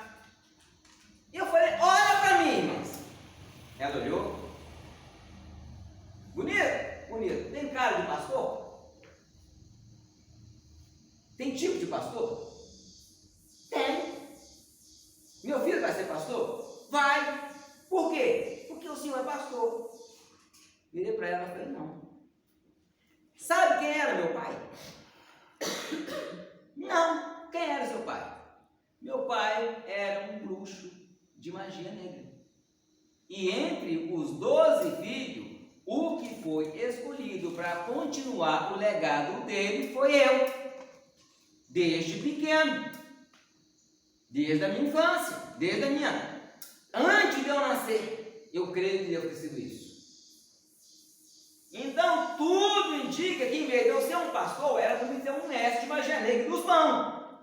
E eu falei, olha para mim, irmãs. Ela olhou. Bonito? Bonito. Tem cara de pastor? Tem tipo de pastor? Tem. Meu filho vai ser pastor? Vai. Por quê? Porque o senhor é pastor. Virei para ela e falei, não. Sabe quem era meu pai? Não. Quem era seu pai? Meu pai era um bruxo de magia negra. E entre os 12 filhos, o que foi escolhido para continuar o legado dele foi eu. Desde pequeno. Desde a minha infância. Desde a minha... Antes de eu nascer, eu creio que deve ter sido isso. Então, tudo indica que em vez de eu ser um pastor, era para mim ser um mestre de magia negra dos bons.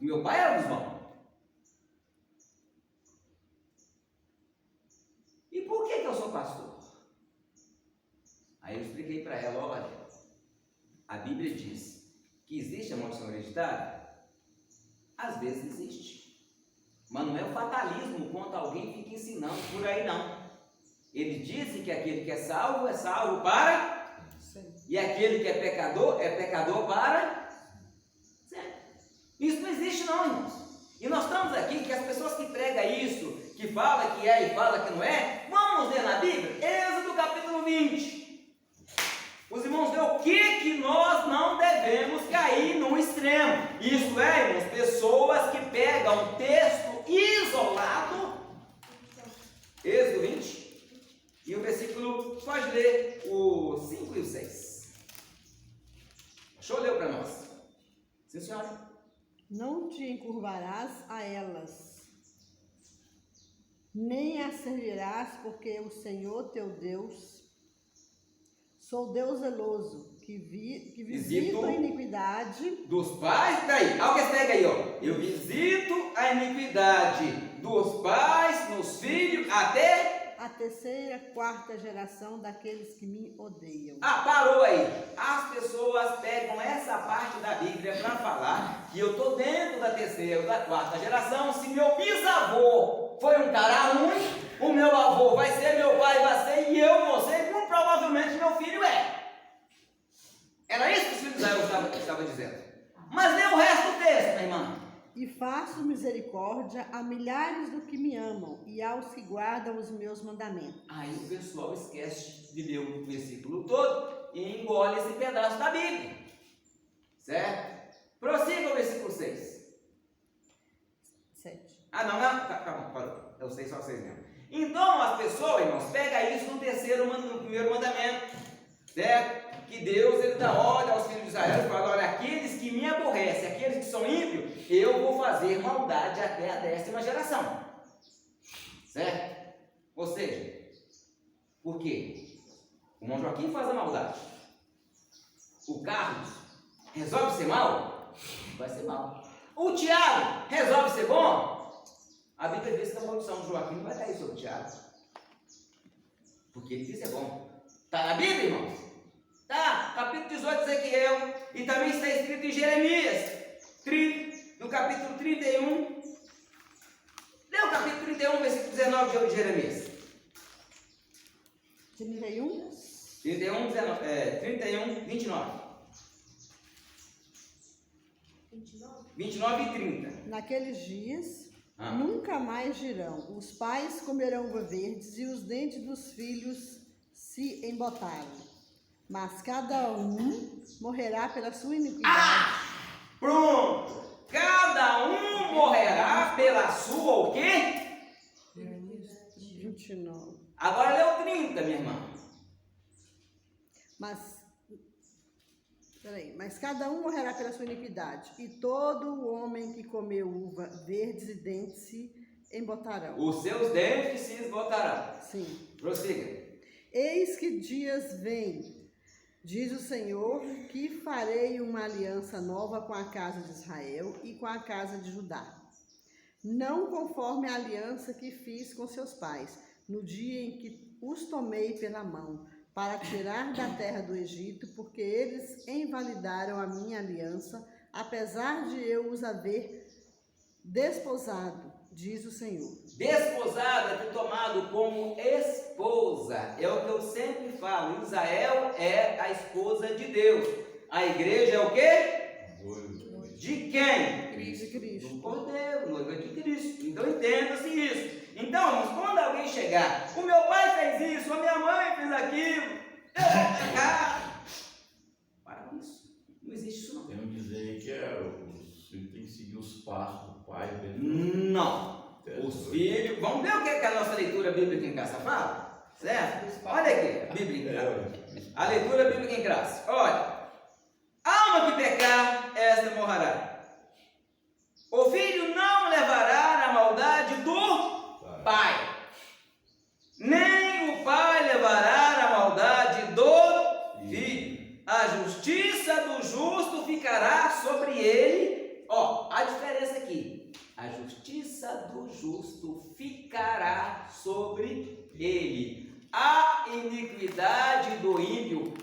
Meu pai era dos bons. E por que eu sou pastor? Aí eu expliquei para ela, olha, a Bíblia diz que existe a maldição hereditária? Às vezes existe. Mas não é o fatalismo quando alguém fica ensinando por aí, não. Ele diz que aquele que é salvo para... Sim. E aquele que é pecador para... Sim. Isso não existe não, irmãos. E nós estamos aqui, que as pessoas que pregam isso, que falam que é e falam que não é, vamos ler na Bíblia, Êxodo capítulo 20. Os irmãos vê o que nós não devemos cair num extremo. Isso é, irmãos, pessoas que pegam um texto isolado, Êxodo 20, e o versículo, pode ler o 5 e o 6. Deixa eu ler para nós. Sim, senhora? Não te encurvarás a elas, nem as servirás, porque o Senhor teu Deus, sou Deus zeloso, que visita a iniquidade dos pais. Daí, alguém pega aí, ó. Eu visito a iniquidade dos pais nos filhos até a terceira, quarta geração daqueles que me odeiam. Ah, parou aí. As pessoas pegam essa parte da Bíblia para falar que eu estou dentro da terceira ou da quarta geração. Se meu bisavô foi um cara ruim, o meu avô vai ser, meu pai vai ser, e eu vou ser, como provavelmente meu filho é. Era isso que o filho de Israel estava dizendo. Mas lê o resto do texto, minha irmã. E faço misericórdia a milhares do que me amam e aos que guardam os meus mandamentos. Aí o pessoal esquece de ler o versículo todo e engole esse pedaço da Bíblia. Certo? Prossiga o versículo 6. 7. Ah, não, calma, parou. Eu sei só 6 mesmo. Então as pessoas, irmãos, pegam isso no primeiro mandamento. Certo? Que Deus, ele dá ordem aos filhos de Israel e fala, olha, aqueles que me aborrecem, aqueles que são ímpios, eu vou fazer maldade até a 10ª geração. Certo? Ou seja, por quê? O irmão Joaquim faz a maldade. O Carlos resolve ser mal? Vai ser mal. O Tiago resolve ser bom? A Bíblia diz que a maldição de Joaquim não vai cair sobre o Tiago. Porque ele quis ser bom. Está na Bíblia, irmãos? Tá, capítulo 18 de Ezequiel. E também está escrito em Jeremias, no capítulo 31. Lê o capítulo 31, versículo 19 de Jeremias. 31? 31, 29. 29 e 30. Naqueles dias, Ah. nunca mais dirão: os pais comerão uva verdes e os dentes dos filhos se embotaram. Mas cada um morrerá pela sua iniquidade. Pronto! Cada um morrerá pela sua o quê? Jeremias 29. Agora lê o 30, minha irmã. Mas cada um morrerá pela sua iniquidade, e todo o homem que comeu uva verdes e dentes se embotarão. Os seus dentes se esgotarão. Sim. Prossiga. Eis que dias vêm, diz o Senhor, que farei uma aliança nova com a casa de Israel e com a casa de Judá. Não conforme a aliança que fiz com seus pais, no dia em que os tomei pela mão, para tirar da terra do Egito, porque eles invalidaram a minha aliança, apesar de eu os haver desposado, diz o Senhor. Desposada, ter tomado como esposa. É o que eu sempre falo. Israel é a esposa de Deus. A igreja é o quê? De quem? De Cristo. Do Cordeiro, noiva de Cristo. Então entenda-se isso. Então, irmãos, quando alguém chegar, o meu pai fez isso, a minha mãe fez aquilo, eu vou pegar. Para com isso. Não existe isso não. Tem um dizer aí que os filhos têm que seguir os passos do pai. Não. Os filhos. Vamos ver o que é que a nossa leitura bíblica em casa fala? Certo? Olha aqui, a Bíblia em graça. A leitura bíblica em graça. Olha. Alma que pecar, esta morrerá. O filho não levará a maldade do pai, nem o pai levará a maldade do filho. A justiça do justo ficará sobre ele. Ó, a diferença aqui. A justiça do justo ficará sobre ele. A iniquidade do ímpio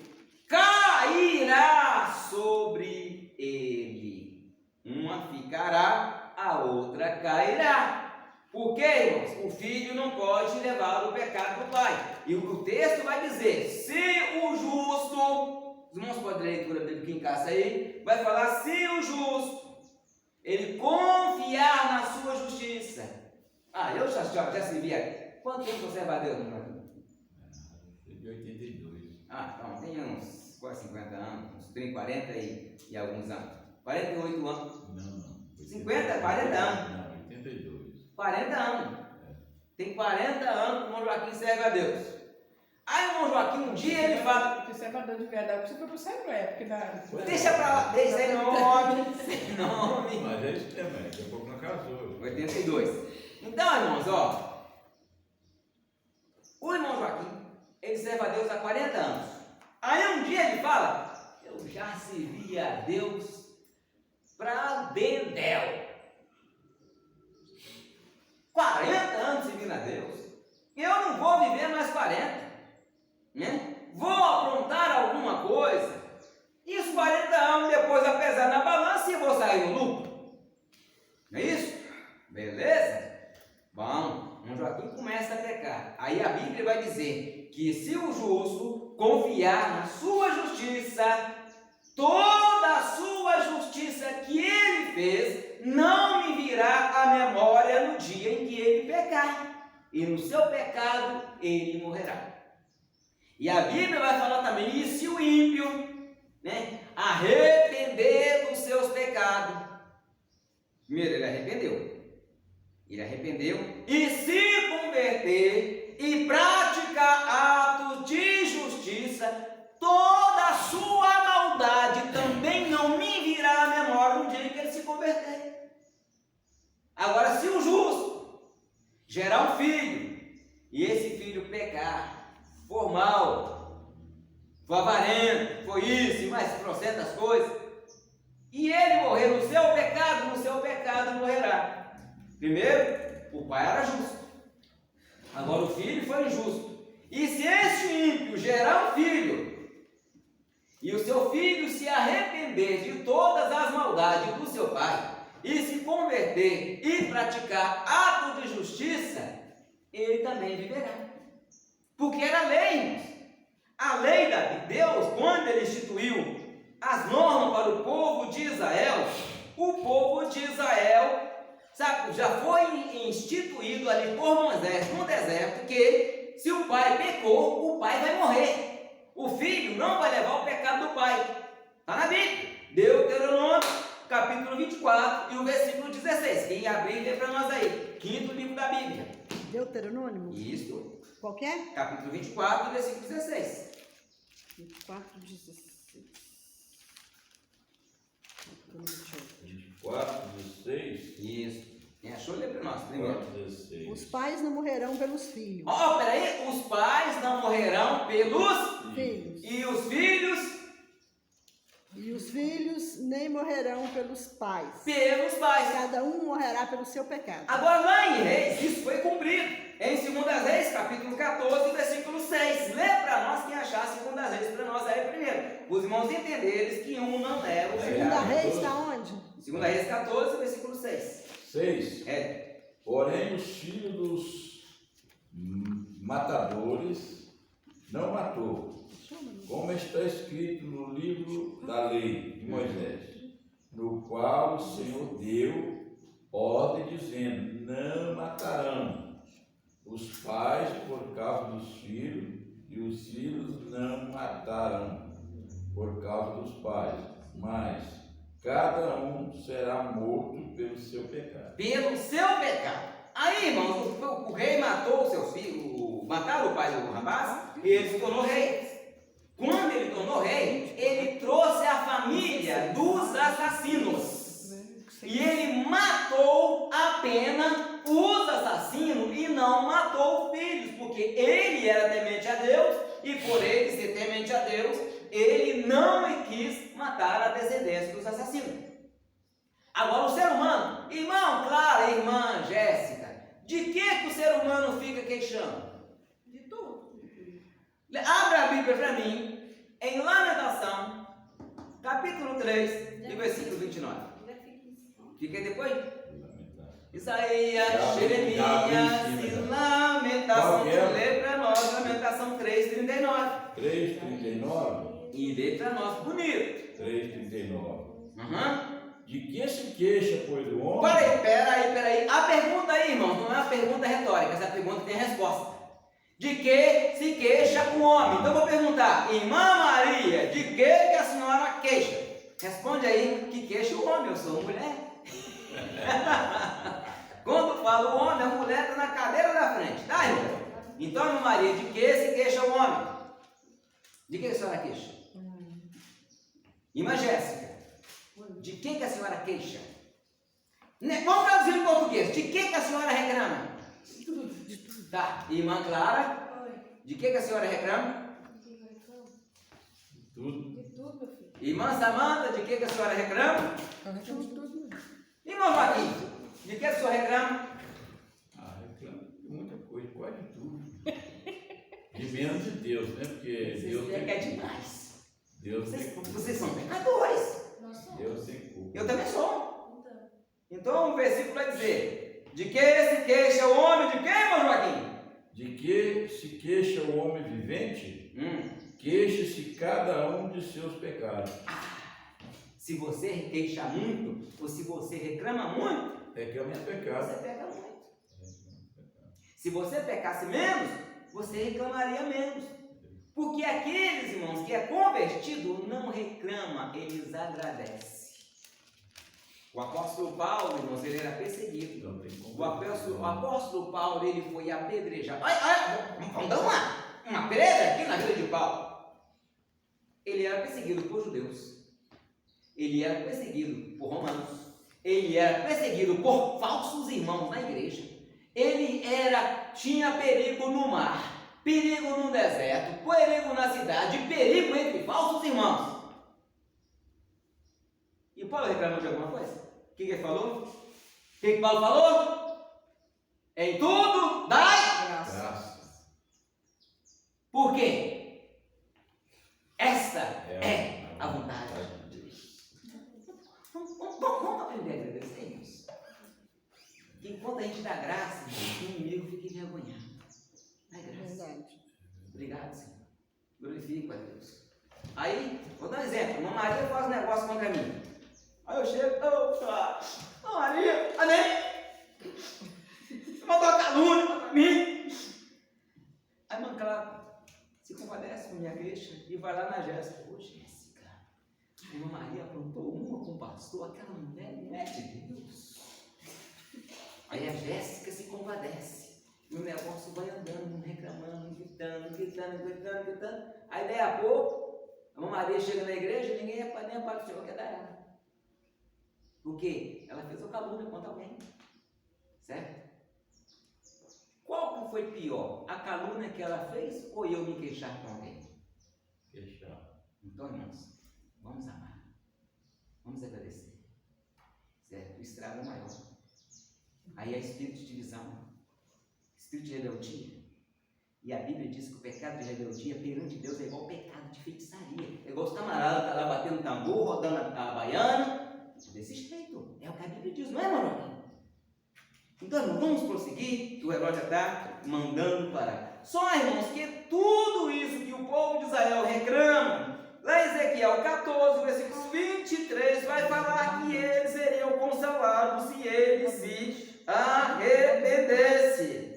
cairá sobre ele. Uma ficará, a outra cairá. Por quê, irmãos? O filho não pode levar o pecado do pai. E o que o texto vai dizer, se o justo, os irmãos podem ler a leitura bíblica em casa aí, vai falar, se o justo, ele confiar na sua justiça. Ah, eu já servi aqui. Quanto tempo você serve a Deus, meu irmão? De 82. Ah, então tem uns quase 50 anos, uns 30, 40 e alguns anos. 48 anos. Não. 50, 40 anos. Não, 82. 40 anos. Tem 40 anos que o irmão Joaquim serve a Deus. Aí o irmão Joaquim, um dia ele fala... Porque você é para de verdade, você foi para o Assembleia, porque na... Deixa pra lá, deixa sem nome, sem nome. Mas é isso também, daqui a pouco não casou. 82. Então, irmãos, ó. O irmão Joaquim, ele serve a Deus há 40 anos. Aí um dia ele fala, eu já servi a Deus pra dedéu. 40 anos servindo a Deus. Eu não vou viver mais 40. Né? Vou aprontar alguma coisa. E os 40 anos depois a pesar na balança e eu vou sair no lucro. Não é isso? Beleza? Bom, o Joaquim começa a pecar. Aí a Bíblia vai dizer que se o justo confiar na sua justiça, toda a sua justiça que ele fez não me virá à memória no dia em que ele pecar. E no seu pecado ele morrerá. E a Bíblia vai falar também, e se o ímpio, né, arrepender dos seus pecados? Primeiro, ele arrependeu. Ele arrependeu e se converter e praticar atos de justiça, toda a sua maldade também não me virá à memória no dia em que ele se converter. Agora, se o justo gerar um filho e esse filho pecar, for mal, for avarento, foi isso e mais trocentas coisas, e ele morrer no seu pecado morrerá. Primeiro, o pai era justo. Agora o filho foi injusto. E se este ímpio gerar um filho, e o seu filho se arrepender de todas as maldades do seu pai, e se converter e praticar ato de justiça, ele também viverá. Porque era lei, irmãos. A lei de Deus, quando ele instituiu as normas para o povo de Israel, o povo de Israel, sabe, já foi instituído ali por Moisés no deserto que se o pai pecou, o pai vai morrer. O filho não vai levar o pecado do pai. Está na Bíblia. Deuteronômio, capítulo 24 e o versículo 16. Quem abrir, lê para nós aí. Quinto livro da Bíblia. Deuteronômio? Isso. Qual que é? Capítulo 24, versículo 16. 24, 16. 24, 16. Isso. Quem achou, lê para nós primeiro. 24, 16. Os pais não morrerão pelos filhos. Ó, peraí. Os pais não morrerão pelos... Filhos. E os filhos... E os filhos nem morrerão pelos pais. pelos pais. Cada um morrerá pelo seu pecado. Agora lá em Reis, isso foi cumprido. Em 2 Reis, capítulo 14, versículo 6. Lê para nós quem achar 2 Reis para nós aí primeiro. Os irmãos entenderem que um não era o Segunda pecado. Reis está onde? 2 Reis 14, versículo 6. 6. É. Porém, os filhos dos matadores não matou, como está escrito no livro da lei de Moisés, no qual o Senhor deu ordem dizendo: não matarão os pais por causa dos filhos, e os filhos não matarão por causa dos pais, mas cada um será morto pelo seu pecado. Pelo seu pecado. Aí, irmãos, o rei matou os seus filhos, mataram o pai do rapaz, e ele se tornou rei. Quando ele tornou rei, ele trouxe a família dos assassinos. E ele matou apenas os assassinos e não matou os filhos, porque ele era temente a Deus, e por ele ser temente a Deus, ele não quis matar a descendência dos assassinos. Agora o ser humano, irmão Clara, irmã Jéssica, de que o ser humano fica queixando? De tudo. Abra a Bíblia para mim, em Lamentação, capítulo 3, e versículo 29. Fica aí depois. Isaías, Jeremias e Lamentação. Lê para nós, Lamentação 3:39. 3:39. E lê para nós bonito. 3:39. De que se queixa, pois, do homem? Peraí. A pergunta aí, irmão, não é uma pergunta retórica, essa pergunta tem resposta. De que se queixa o homem? Então eu vou perguntar, irmã Maria, de que a senhora queixa? Responde aí, que queixa o homem? Eu sou mulher. Quando falo homem, a mulher está na cadeira da frente, tá, irmão? Então, irmã Maria, de que se queixa o homem? De que a senhora queixa? Irmã Jéssica, de que a senhora queixa? Vamos traduzir em português. De que a senhora reclama? De tudo. Tá. Irmã Clara, de que a senhora reclama? Tudo. De tudo, meu filho. Irmã Samanta, de que a senhora reclama? Irmão Joaquim, de que a senhora reclama? Reclama de muita coisa, quase tudo. De menos de Deus, né? Porque Deus Vocês tem é demais. Deus tem Vocês são pecadores. Nós somos. Deus tem culpa. Eu também sou. Então, Então o versículo vai dizer: de que se queixa o homem? De que, irmão Joaquim? De que se queixa o homem vivente? Queixa-se cada um de seus pecados. Se você queixa muito, ou se você reclama muito, Reclama de pecado. você peca muito. Se você pecasse menos, você reclamaria menos. Porque aqueles, irmãos, que é convertido, não reclama, eles agradecem. O apóstolo Paulo, irmãos, ele era perseguido. Não tem como. O apóstolo Paulo, ele foi apedrejado. Vamos dar uma pedra aqui na vida de Paulo. Ele era perseguido por judeus. Ele era perseguido por romanos. Ele era perseguido por falsos irmãos na igreja. Ele tinha perigo no mar, perigo no deserto, perigo na cidade, perigo entre falsos irmãos. E Paulo reclamou de alguma coisa? O que ele falou? O que Paulo falou? Em tudo dai. Graças. Por quê? Esta é a vontade de Deus. Vamos aprender a agradecer isso. Que enquanto a gente dá graça, o inimigo fica envergonhado. Dá graça. Verdade. Obrigado, Senhor. Glorifico a Deus. Aí, vou dar um exemplo. Uma Maria faz um negócio contra mim. Aí eu chego, Maria, mandou a calúnia contra mim. Aí, mano, ela se compadece com minha queixa e vai lá na Jéssica. Ô, Jéssica, a irmã Maria aprontou uma com o pastor, aquela mulher não é de Deus. Aí a Jéssica se compadece. E o negócio vai andando, reclamando, gritando. Aí daí a pouco, a irmã Maria chega na igreja e ninguém nem a parte do Senhor quer dar ela. Por quê? Ela fez o calúnia contra alguém. Certo? Qual que foi pior? A calúnia que ela fez ou eu me queixar com alguém? Queixar. Então, irmãos, vamos amar. Vamos agradecer. Certo? O estrago é maior. Aí é espírito de divisão, espírito de rebeldia. E a Bíblia diz que o pecado de rebeldia perante Deus é igual ao pecado de feitiçaria. É igual os camaradas que estão lá batendo tambor, rodando a baiana. Desse jeito. É o que a Bíblia diz, não é, mano? Então, irmãos, vamos prosseguir, que o relógio já está mandando parar. Só, irmãos, que tudo isso que o povo de Israel reclama, lá em Ezequiel 14, versículos 23, vai falar que eles seriam consolados se eles se arrependessem.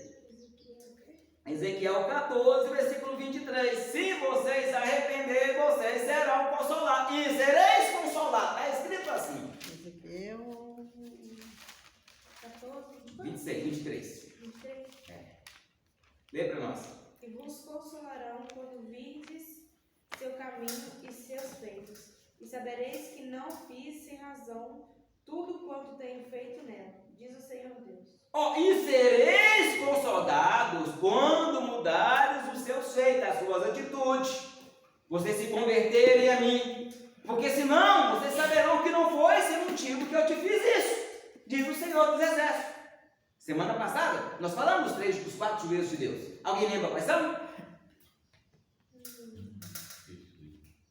Ezequiel 14, versículo 23. Se vocês se arrependerem, vocês serão consolados. E sereis consolados. Está escrito assim. Ezequiel 14, 26, 23. 23. Lê para nós. E vos consolarão quando virdes seu caminho e seus feitos. E sabereis que não fiz sem razão tudo quanto tenho feito nela, diz o Senhor Deus. E sereis consolados quando mudares os seus feitos, as suas atitudes. Vocês se converterem a mim. Porque senão, vocês saberão que não foi sem motivo que eu te fiz isso, diz o Senhor dos Exércitos. Semana passada, nós falamos dos 4 juízos de Deus. Alguém lembra quais são?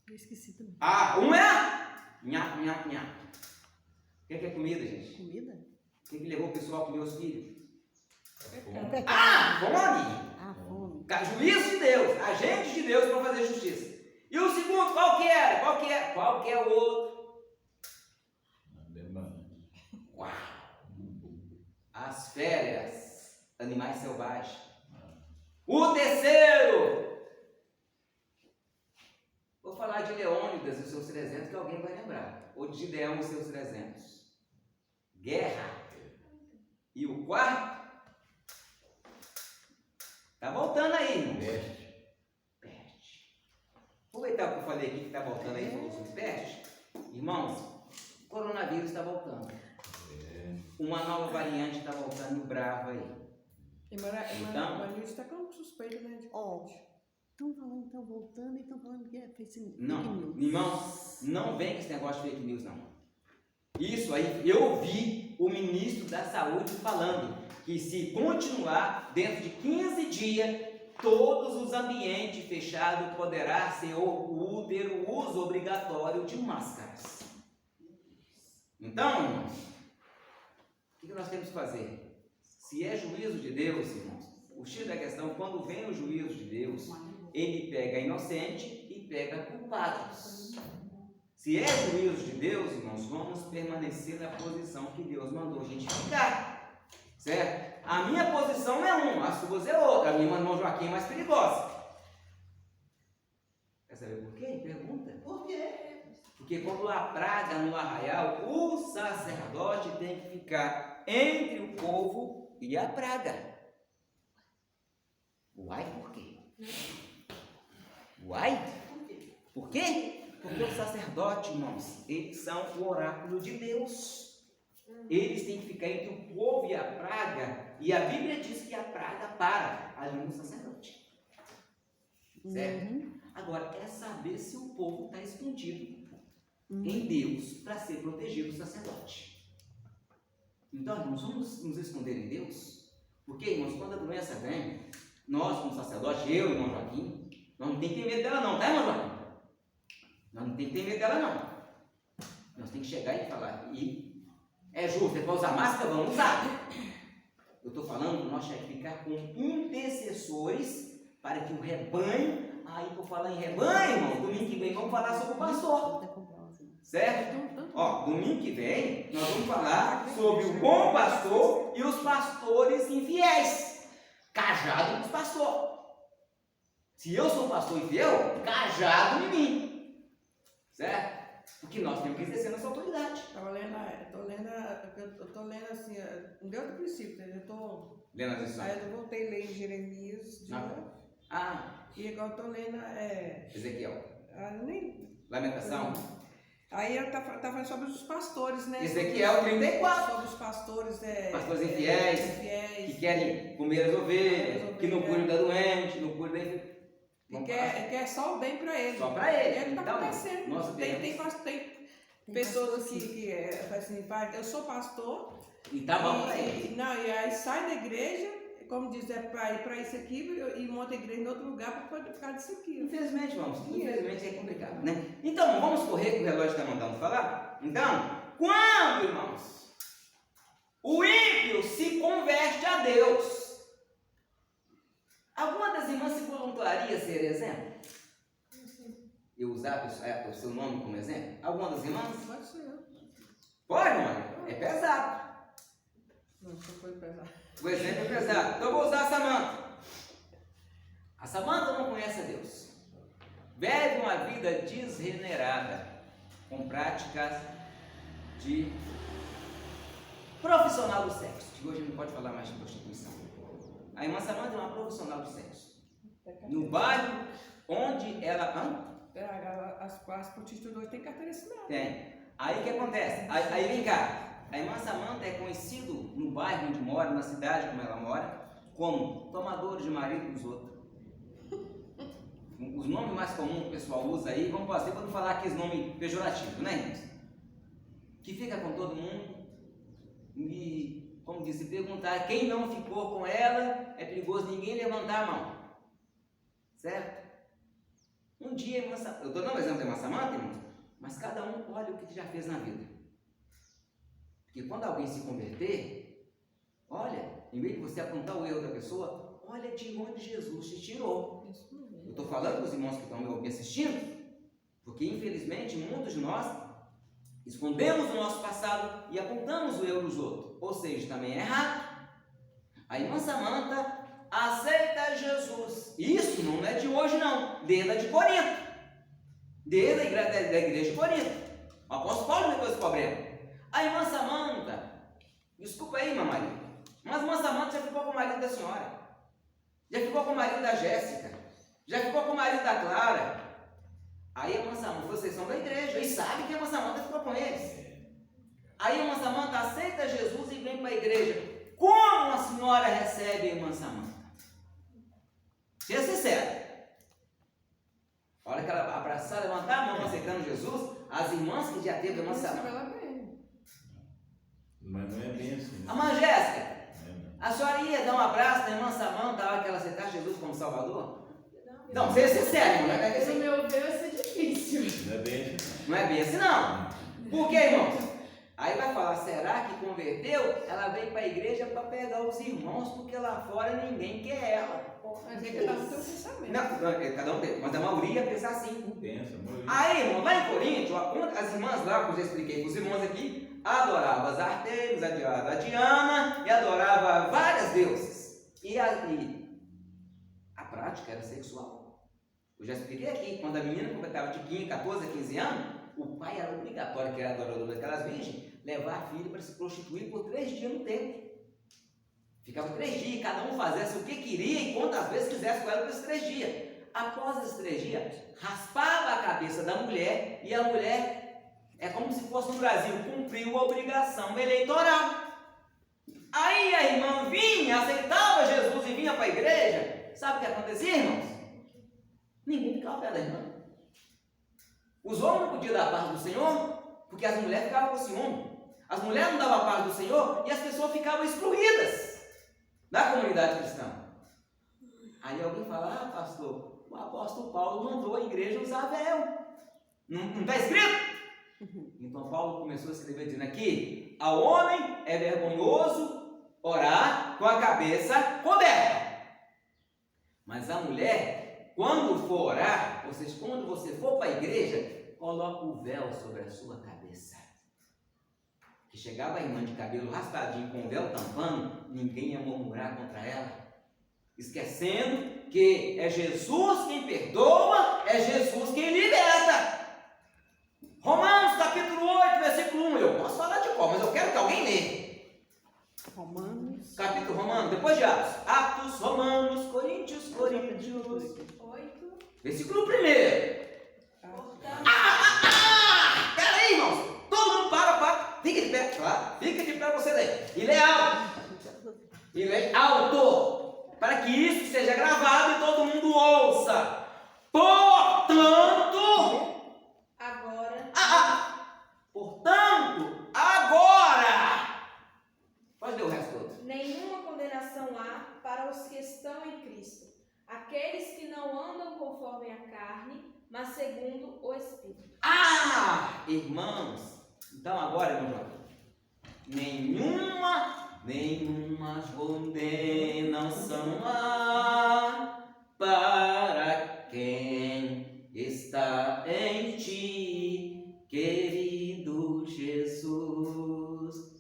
Eu esqueci também. Um é nha. O que é comida, gente? Comida? O que levou o pessoal a comer os filhos? Pecado. Fome! Fome. Juízo de Deus, agente de Deus para fazer justiça. E o segundo, qual que era? Qual que é o outro? Uau! As férias, animais selvagens. O terceiro, vou falar de Leônidas e os seus 300, que alguém vai lembrar. Ou de Gideão e os seus 300. Guerra. E o quarto, tá voltando aí, irmão. Peste. Aproveitar o que eu falei aqui que tá voltando aí, falou sobre peste. Irmãos, o coronavírus está voltando. Uma nova variante está voltando brava aí. Então, Maria está com suspeita, né? Ó, estão falando, estão voltando e estão falando que é fake news. não, irmãos, não vem com esse negócio de fake news, não. Isso aí, eu vi o ministro da Saúde falando que se continuar dentro de 15 dias, todos os ambientes fechados poderá ser o uso obrigatório de máscaras. Então, irmãos, o que nós temos que fazer? Se é juízo de Deus, irmãos, o X da questão, quando vem o juízo de Deus, ele pega inocente e pega culpados. Se é juízo de Deus, irmãos, vamos permanecer na posição que Deus mandou a gente ficar. Certo? A minha posição é uma, a sua é outra. A minha irmã Joaquim é mais perigosa. Quer saber por quê? Pergunta. Por quê? Porque quando há praga no arraial, o sacerdote tem que ficar entre o povo e a praga. Uai, por quê? Uai? Por quê? Porque os sacerdotes, irmãos, eles são o oráculo de Deus. Eles têm que ficar entre o povo e a praga. E a Bíblia diz que a praga para ali no sacerdote. Certo? Agora, é saber se o povo está escondido. em Deus para ser protegido do sacerdote. Então, irmãos, vamos nos esconder em Deus? Porque, irmãos, quando a doença vem, nós, como sacerdote, eu e o irmão Joaquim, nós não temos que ter medo dela não, tá, irmão Joaquim? Nós não temos que ter medo dela não. Nós temos que chegar e falar, e é justo, é para usar máscara, vamos usar. Eu estou falando que nós temos que ficar com intercessores para que o rebanho, aí por falar em rebanho, irmão, domingo que vem vamos falar sobre o pastor. Certo? Ó, domingo que vem nós vamos falar sobre o bom pastor e os pastores infiéis. Cajado dos pastores. Se eu sou pastor infiel, cajado em mim. Certo? Porque nós temos que exercer nossa autoridade. Eu tô lendo assim, desde o princípio, eu tô. Lendo as lições. Aí eu voltei a ler em Jeremias de novo. E agora eu tô lendo. Ezequiel. Eu nem. Lamentação. Aí ela tá falando sobre os pastores, né? Ezequiel 34. Sobre os pastores, pastores infiéis, que querem comer as ovelhas, que não cuidam da doente, não cuidam da... Que quer só o bem para ele. Só para ele. É o que está Então, acontecendo. nós Tem pessoas que assim, eu sou pastor. E tá bom para ele. E aí sai da igreja, como diz, para ir para isso aqui e monta a igreja em outro lugar para poder ficar disso aqui. Infelizmente, vamos. Infelizmente é complicado, né? Então, vamos correr que o relógio está mandando falar? Então, quando, irmãos, o ímpio se converte a Deus, alguma das irmãs se voluntaria a ser exemplo? Eu usar o seu nome como exemplo? Alguma das irmãs? Pode ser. Pode, mãe? É pesado. Não, só foi pesado. O exemplo é pesado. Então eu vou usar a Samanta. A Samanta não conhece a Deus. Vive uma vida desrenerada, com práticas de profissional do sexo. Que hoje não pode falar mais de prostituição. A irmã Samanta é uma profissional do sexo. No bairro onde ela... As prostitutas têm carteira assinada. Tem. Aí o que acontece? Aí vem cá. A irmã Samanta é conhecido no bairro onde mora, na cidade como ela mora, como tomadores de marido dos outros. Os nomes mais comuns que o pessoal usa aí, vamos fazer para não falar aqueles nomes pejorativos, né, irmãos? Que fica com todo mundo e, como disse, perguntar quem não ficou com ela, é perigoso ninguém levantar a mão. Certo? Um dia, irmã Samanta, eu estou dando um exemplo da irmã Samanta, irmãos, mas cada um olha o que já fez na vida. Porque quando alguém se converter, olha, em vez de você apontar o erro da pessoa, olha de onde Jesus te tirou. Eu estou falando para os irmãos que estão me assistindo, porque infelizmente muitos de nós escondemos o nosso passado e apontamos o erro dos outros. Ou seja, também é errado. A irmã Samanta aceita Jesus. Isso não é de hoje não, desde a de Corinto. Desde a igreja de Corinto. O apóstolo Paulo levou esse problema. A irmã Samanta, desculpa aí, irmã Maria, mas a irmã Samanta já ficou com o marido da senhora, já ficou com o marido da Jéssica, já ficou com o marido da Clara. Aí a irmã Samanta, vocês são da igreja e sabem que a irmã Samanta ficou com eles. Aí a irmã Samanta aceita Jesus e vem para a igreja. Como a senhora recebe a irmã Samanta? Seja sincero. A hora que ela abraçar, levantar a mão aceitando Jesus, as irmãs que já teve a irmã Samanta. Mas não é bem assim. A irmã Jéssica, a senhora ia dar um abraço na irmã Samanta na hora que ela aceitasse Jesus como Salvador? Não, seja sincero, não é bem assim. No meu ver, vai ser difícil. Não é bem assim. Não é bem assim, não. Por quê, irmãos? Aí vai falar, será que converteu? Ela veio para a igreja para pegar os irmãos, porque lá fora ninguém quer ela. Mas é que cada um tem um pensamento. Não, cada um tem, mas a maioria pensa assim. Pensa, Aí, irmão, lá em Corinto, as irmãs lá, que eu já expliquei para os irmãos aqui, adoravam as Artemis, adoravam a Diana e adorava várias deuses. E a prática era sexual. Eu já expliquei aqui, quando a menina completava de 15, 14 a 15 anos, o pai era obrigatório, que era adorador daquelas virgens, levar a filha para se prostituir por 3 dias no templo. Ficava 3 dias, cada um fazia o que queria e quantas vezes quisesse com ela por esses 3 dias. Após esses 3 dias, raspava a cabeça da mulher e a mulher, é como se fosse no Brasil, cumpriu a obrigação eleitoral. Aí a irmã vinha, aceitava Jesus e vinha para a igreja. Sabe o que acontecia, irmãos? Ninguém ficava perto da irmã. Os homens não podiam dar a paz do Senhor, porque as mulheres ficavam com ciúme. As mulheres não davam a paz do Senhor e as pessoas ficavam excluídas da comunidade cristã. Aí alguém fala, pastor, o apóstolo Paulo mandou a igreja usar véu. Não está escrito? Então Paulo começou a escrever dizendo aqui, ao homem é vergonhoso orar com a cabeça coberta. Mas a mulher, quando for orar, ou seja, quando você for para a igreja, coloca o véu sobre a sua cabeça. Que chegava a irmã de cabelo raspadinho com o véu tampando, ninguém ia murmurar contra ela. Esquecendo que é Jesus quem perdoa, é Jesus quem liberta. Romanos capítulo 8, versículo 1. Eu posso falar de qual, mas eu quero que alguém lê. Romanos. Capítulo Romano, depois de Atos. Atos, Romanos, Coríntios. 8. Versículo 1. Portanto, Peraí, irmãos. Todo mundo para. Fica de pé, claro. Fica de pé você ler. E lê alto. E lê alto. Para que isso seja gravado e todo mundo ouça. Portanto, agora. Pode ler o resto todo. nenhuma condenação há para os que estão em Cristo, aqueles que não andam conforme a carne, mas segundo o Espírito. Irmãos, então agora, irmão João, nenhuma condenação há para quem está em ti, querido Jesus.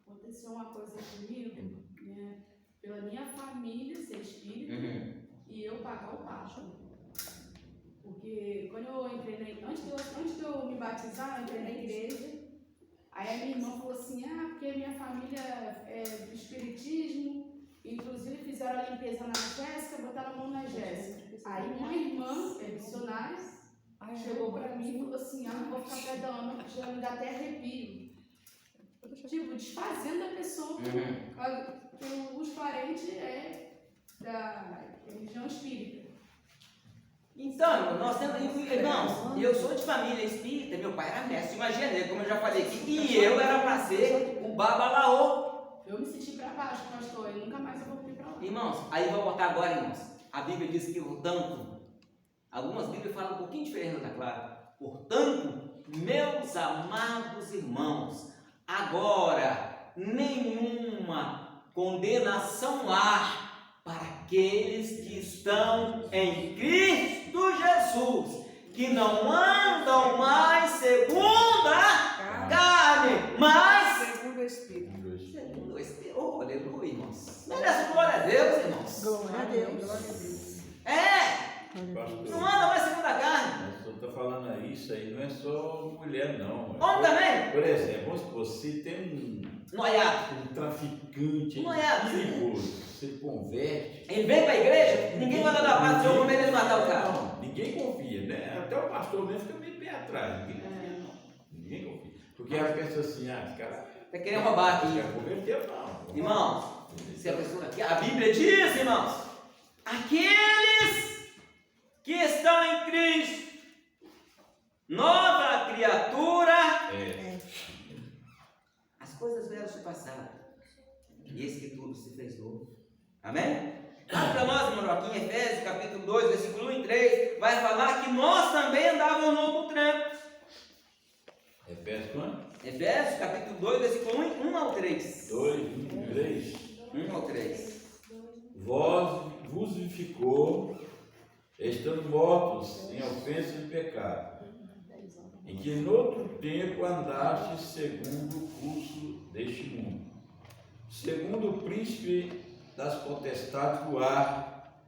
Aconteceu uma coisa comigo, né? Pela minha família ser espírita e eu pagar o pasto. Porque quando eu entrei antes de eu me batizar, eu entrei na igreja. Aí a minha irmã falou assim, porque minha família é do espiritismo, inclusive fizeram a limpeza na Jéssica, botaram a mão na Jéssica. Aí uma irmã, missionária, chegou pra mim e falou assim, não vou ficar perto da Ana, porque já me dá até arrepio. Tipo, desfazendo a pessoa, os parentes da religião espírita. Então, nós temos, irmãos, eu sou de família espírita, meu pai era mestre de magia, como eu já falei aqui, e eu era para ser o babalaô. Eu me senti para baixo, pastor, e nunca mais eu voltei para lá. Irmãos, aí vou botar agora, irmãos, a Bíblia diz que, portanto, algumas Bíblias falam um pouquinho diferente da Clara. Portanto, meus amados irmãos, agora nenhuma condenação há para aqueles que estão em Cristo Jesus, que não andam mais segundo a carne, mas segundo o Espírito. segundo o Espírito. Oh, aleluia, irmãos. Merece glória a Deus, irmãos. Glória a Deus. Pastor, Não anda mais segundo a carne. o senhor está falando aí, isso aí não é só mulher, não. Homem também. Por exemplo, vamos supor, você tem Noiado. um traficante Noiado. perigoso, você converte. Ele vem para a igreja, ninguém manda dar paz do Senhor com medo de matar o cara. Não, ninguém confia, né? Até o pastor mesmo fica meio pé atrás. Ninguém confia, não. Ninguém confia. Porque ela pensa assim, esse cara Está querendo roubar aqui. quer converter, não. Irmãos, se a pessoa aqui, a Bíblia diz, irmãos, aqueles que estão em Cristo, nova criatura, as coisas velhas se passaram, e eis que tudo se fez novo. Amém? Para nós, irmão Joaquim, Efésios capítulo 2, versículo 1 e 3, vai falar que nós também andávamos no outro tempo. Efésios quanto? Efésios capítulo 2, versículo 1 ao 3. 2, 1, 3. 1 ao 3. Vos vivificou, estando mortos em ofensa e pecado, em que noutro tempo andastes segundo o curso deste mundo, segundo o príncipe das potestades do ar,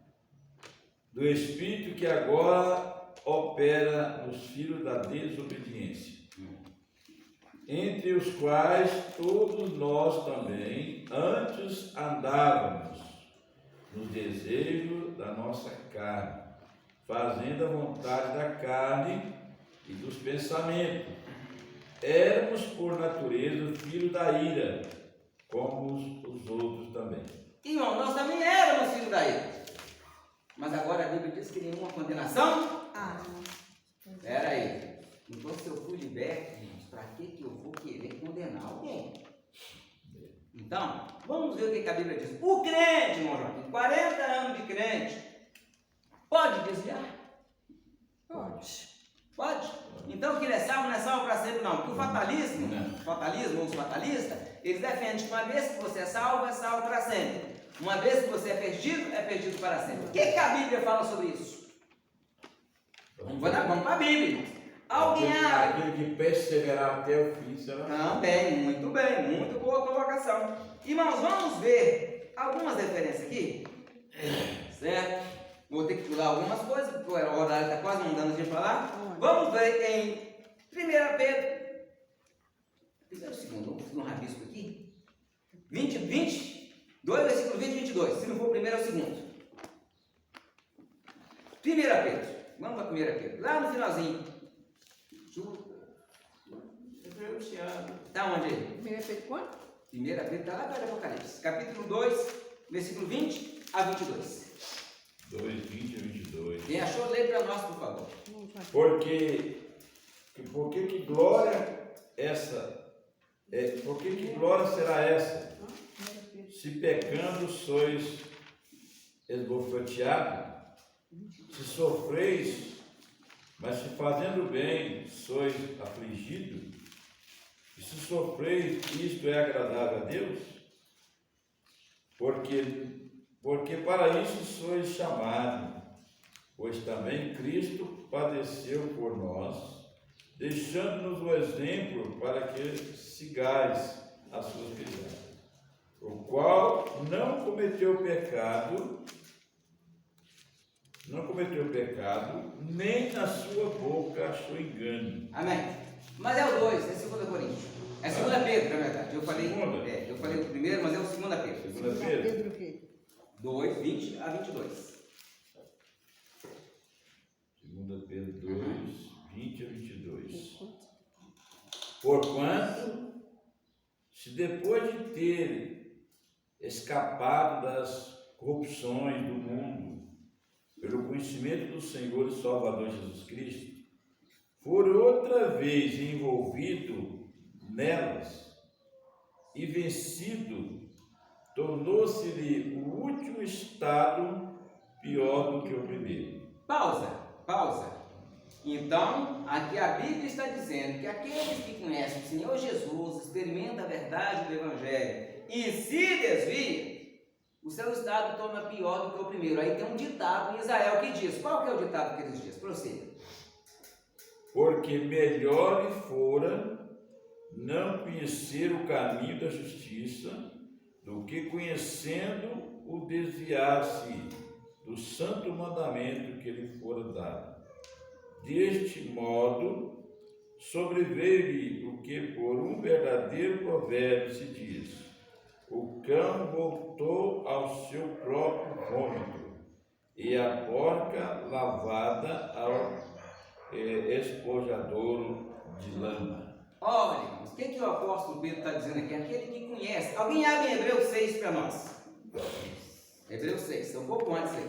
do espírito que agora opera nos filhos da desobediência, entre os quais todos nós também antes andávamos no desejo da nossa carne, fazendo a vontade da carne e dos pensamentos. Éramos por natureza filhos da ira, como os outros também. Irmão, nós também éramos filhos da ira. Mas agora a Bíblia diz que nenhuma condenação. Espera aí. Então, se eu fui liberto, irmãos, para que eu vou querer condenar alguém? Então, vamos ver o que a Bíblia diz. O crente, irmão Joaquim, 40 anos de crente, pode desviar? Pode. Pode? Então, que ele é salvo, não é salvo para sempre, não. Porque o fatalismo, ou os fatalistas, eles defendem que uma vez que você é salvo para sempre. Uma vez que você é perdido para sempre. O que a Bíblia fala sobre isso? Vamos para a Bíblia, irmãos. Alguém abre. Aquele que perseverar até o fim será. Também, muito bem, muito boa colocação. Irmãos, vamos ver algumas referências aqui, certo? Vou ter que pular algumas coisas, porque o horário está quase não dando a gente falar. Vamos ver em 1 Pedro, primeiro segundo, vamos fazer um rabisco aqui, 2, versículo 20 e 22, se não for o primeiro, é o segundo. 1 Pedro, vamos para 1 Pedro, lá no finalzinho. Está onde aí? 1 Pedro quanto? 1 Pedro está lá perto do Apocalipse. Capítulo 2, versículo 20 a 22. 2, 20 a 22. Quem achou, lê para nós, por favor. Porque que glória essa? Por que glória será essa? Se pecando sois esbofeteados, se sofreis, mas se fazendo bem sois afligidos, e se sofreis, isto é agradável a Deus? Porque para isso sois chamados, pois também Cristo padeceu por nós, deixando-nos o exemplo para que sigais as suas pisadas, o qual não cometeu pecado, nem na sua boca achou engano. Amém. Mas é o 2, é 2 Coríntios. É 2 Pedro, na verdade. Eu falei o primeiro, mas é o 2 Pedro. 2 Pedro. Pedro o quê? 2, 20 a 22. 2 Pedro 2, 20 a 22. Porquanto, se depois de ter escapado das corrupções do mundo, pelo conhecimento do Senhor e Salvador Jesus Cristo, for outra vez envolvido nelas e vencido, tornou-se-lhe o último estado pior do que o primeiro. Pausa. Então, aqui a Bíblia está dizendo que aqueles que conhecem o Senhor Jesus, experimentam a verdade do Evangelho e se desviam, o seu estado torna pior do que o primeiro. Aí tem um ditado em Israel que diz, qual que é o ditado que eles dizem? Prossiga. Porque melhor lhe fora não conhecer o caminho da justiça, do que conhecendo o desviar-se do santo mandamento que lhe fora dado. Deste modo, sobreveio-lhe o que por um verdadeiro provérbio se diz: o cão voltou ao seu próprio vômito, e a porca lavada ao espojadouro de lama. Olha, irmãos, o que o apóstolo Pedro está dizendo aqui? Aquele que conhece. Alguém abre Hebreus 6 para nós. Hebreus 6, é um pouco antes aí.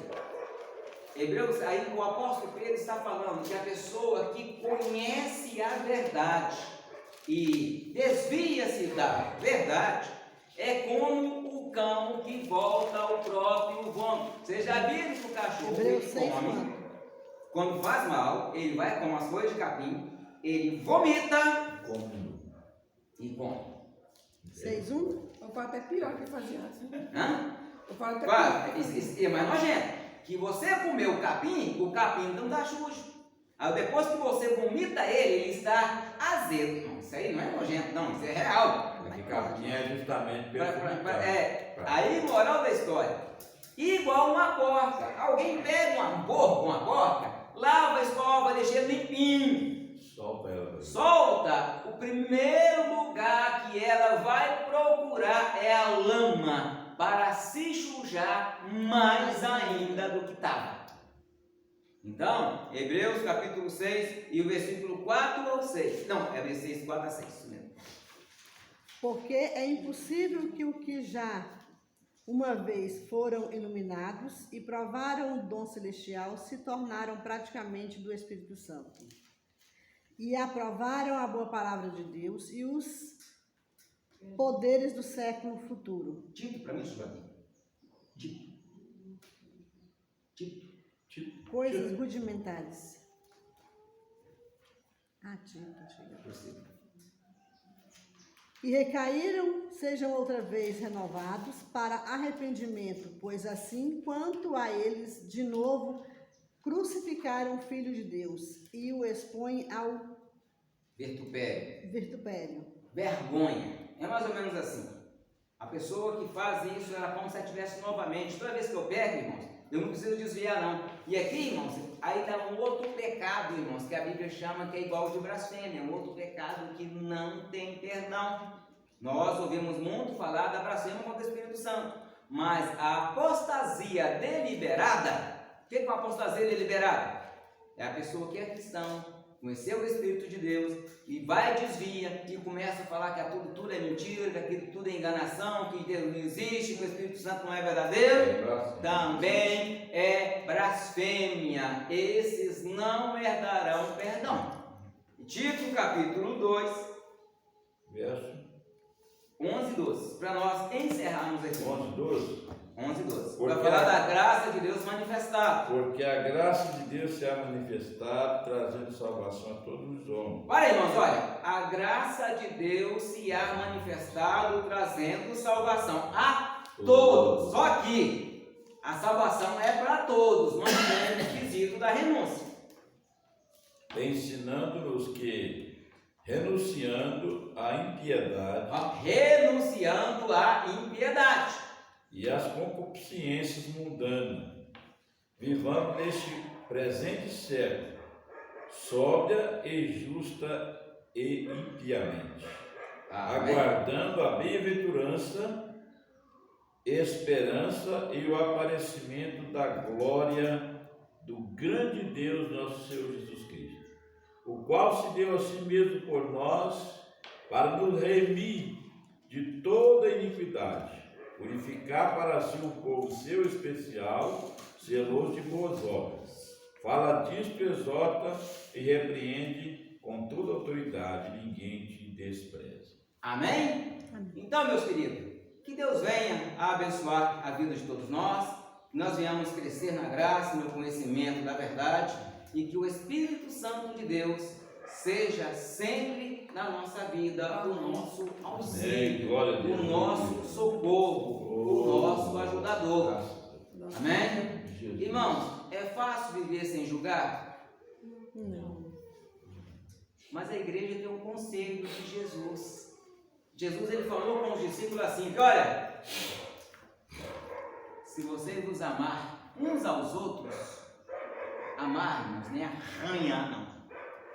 Hebreus, aí o apóstolo Pedro está falando que a pessoa que conhece a verdade e desvia-se da verdade é como o cão que volta ao próprio vômito. Vocês já viram que o cachorro ele come, quando faz mal, ele vai com as folhas de capim, ele vomita e come. 6:1? Eu falo até pior que fazia antes. Hã? Eu falo até Claro, pior. isso é mais nojento. Que você comeu o capim não está sujo. Aí depois que você vomita ele está azedo. Não, isso aí não é nojento, não, isso é real. Porque capim é justamente pelo Aí, moral da história. Igual uma porca. Alguém pega uma porca, lava, escova, deixa ele limpinho. Solta ela. Solta. O primeiro lugar que ela vai procurar é a lama, para se sujar mais ainda do que estava. Então, Hebreus capítulo 6 e o versículo 4 ao 6. Não, é versículo 4 a 6, isso mesmo. Porque é impossível que o que já uma vez foram iluminados e provaram o dom celestial se tornaram praticamente do Espírito Santo. e aprovaram a boa palavra de Deus e os poderes do século futuro. Tito, para mim, Sueli. Tito. Coisas rudimentares. Chega. E recaíram, sejam outra vez renovados para arrependimento, pois assim quanto a eles, de novo, crucificaram o Filho de Deus e o expõem ao vitupério. Vergonha. É mais ou menos assim. A pessoa que faz isso, ela como se ela tivesse novamente. Toda vez que eu pego, irmãos, eu não preciso desviar, não. E aqui, irmãos, aí dá um outro pecado, irmãos, que a Bíblia chama que é igual de blasfêmia. Um outro pecado que não tem perdão. Nós ouvimos muito falar da blasfêmia contra o Espírito Santo. Mas a apostasia deliberada, o que é uma apostasia deliberada? É a pessoa que é cristão, conheceu o Espírito de Deus e vai desvia e começa a falar que tudo é mentira, que aquilo tudo é enganação, que Deus não existe, que o Espírito Santo não é verdadeiro, também é blasfêmia. Esses não herdarão perdão. Tito capítulo 2, verso 11 e 12, para nós encerrarmos aqui. 11 e 12. 11 e 12. Porque Para falar da graça de Deus manifestada. Porque a graça de Deus se há manifestado, trazendo salvação a todos os homens. Olha, irmãos, olha. A graça de Deus se há manifestado, trazendo salvação a todos. Só que a salvação é para todos, mas tem o requisito da renúncia. Ensinando-nos que, renunciando à impiedade e às concupiscências mundanas, vivamos neste presente século, sóbria e justa e impiamente, aguardando a bem-aventurança, esperança e o aparecimento da glória do grande Deus, nosso Senhor Jesus Cristo, o qual se deu a si mesmo por nós, para nos remir de toda iniquidade, purificar para si um povo seu especial, zeloso de boas obras. Fala disto, exorta e repreende com toda autoridade, ninguém te despreza. Amém? Então, meus queridos, que Deus venha a abençoar a vida de todos nós, que nós venhamos crescer na graça e no conhecimento da verdade, e que o Espírito Santo de Deus seja sempre na nossa vida o nosso auxílio, o nosso socorro, o nosso ajudador. Amém? Irmãos, é fácil viver sem julgar? Não. Mas a igreja tem um conselho de Jesus. Jesus ele falou com os discípulos assim, que olha, se vocês vos amar uns aos outros, amar-nos, nem arranhar, não.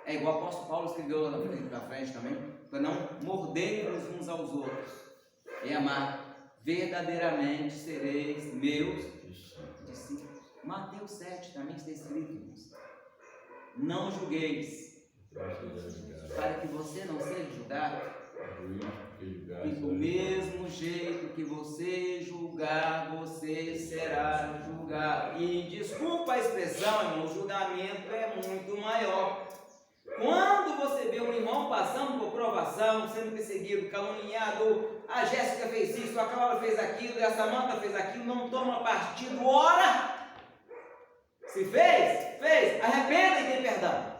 É igual o apóstolo Paulo escreveu lá na frente também, para não morderem-vos uns aos outros. É amar, verdadeiramente sereis meus discípulos. Mateus 7 também está escrito, irmãos. Não julgueis, para que você não seja julgado. E do mesmo jeito que você julgar, você será julgado. E desculpa a expressão, irmão, o julgamento é muito maior. Quando você vê um irmão passando por provação, sendo perseguido, caluniado, a Jéssica fez isso, a Cláudia fez aquilo, e a Samanta fez aquilo, não toma partido, ora! Se fez, arrependa e tem perdão.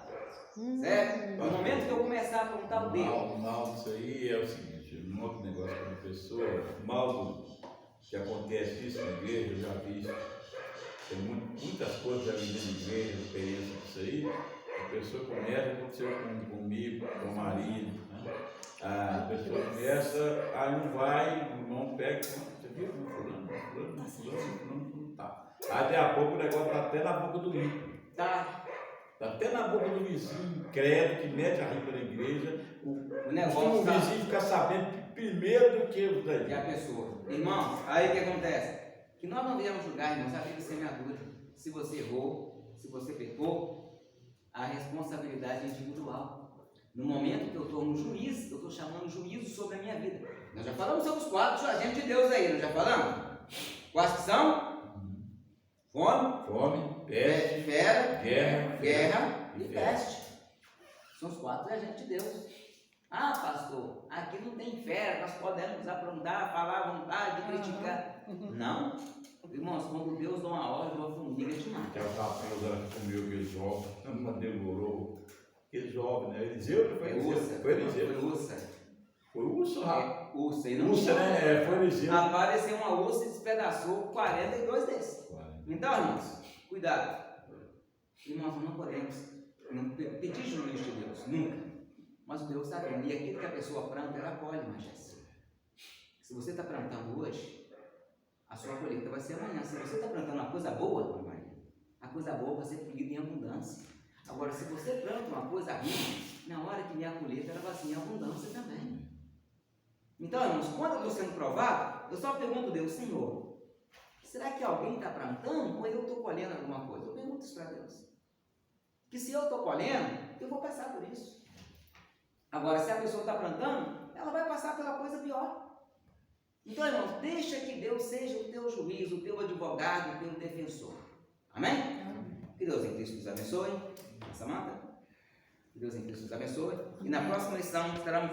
Certo? No momento que eu começar a apontar o dedo. O mal disso aí é o seguinte, um outro negócio para uma pessoa, o mal que acontece isso na igreja, eu já vi isso, tem muitas coisas já vi na igreja, experiência disso aí, a pessoa começa, aconteceu comigo, com o marido, né? A pessoa começa, aí não vai, o irmão pega, você viu? Fulano não tá. Aí daqui a pouco o negócio está até na boca do rico. Tá. Está até na boca do vizinho, credo, que mete a ripa na igreja. O negócio o vizinho fica sabendo primeiro do que o daí. E a pessoa. Irmãos, aí o que acontece? Que nós não devemos julgar, irmãos, a vida semeadura. Se você errou, se você pecou, a responsabilidade é individual. No momento que eu estou no juiz, eu estou chamando juízo sobre a minha vida. Nós já falamos sobre os 4 agentes de Deus aí, não já falamos? Quais que são? Fome, peste, fera, guerra e peste. São os 4 agentes de Deus. Ah, pastor, aqui não tem fé, nós podemos aprontar, falar à vontade, criticar. Não. Irmãos, quando Deus dá uma ordem, uma formiga te mata. Aquela raposa que comeu aqueles ovos, não demorou. Aqueles ovos, né? Eliseu, não foi Eliseu? Foi Eliseu. Foi ursa. Foi urso, rapaz. Ursa, e não Ursa, né? Foi Eliseu. Apareceu uma ursa e despedaçou 42 desses. Então, irmãos, cuidado. Irmãos, não podemos pedir juízo de Deus, nunca. Mas Deus está vendo. E aquilo que a pessoa planta, ela colhe, mas Jéssica. Se você está plantando hoje, a sua colheita vai ser amanhã. Se você está plantando uma coisa boa, Maria, a coisa boa vai ser colhida em abundância. Agora, se você planta uma coisa ruim, na hora que vier a colheita, ela vai ser em abundância também. Então, irmãos, quando eu estou sendo provado, eu só pergunto a Deus, Senhor, será que alguém está plantando ou eu estou colhendo alguma coisa? Eu pergunto isso para Deus. Que se eu estou colhendo, eu vou passar por isso. Agora, se a pessoa está plantando, ela vai passar pela coisa pior. Então, irmãos, deixa que Deus seja o teu juiz, o teu advogado, o teu defensor. Amém? Que Deus em Cristo nos abençoe. Samanta? Que Deus em Cristo nos abençoe. E na próxima lição estaremos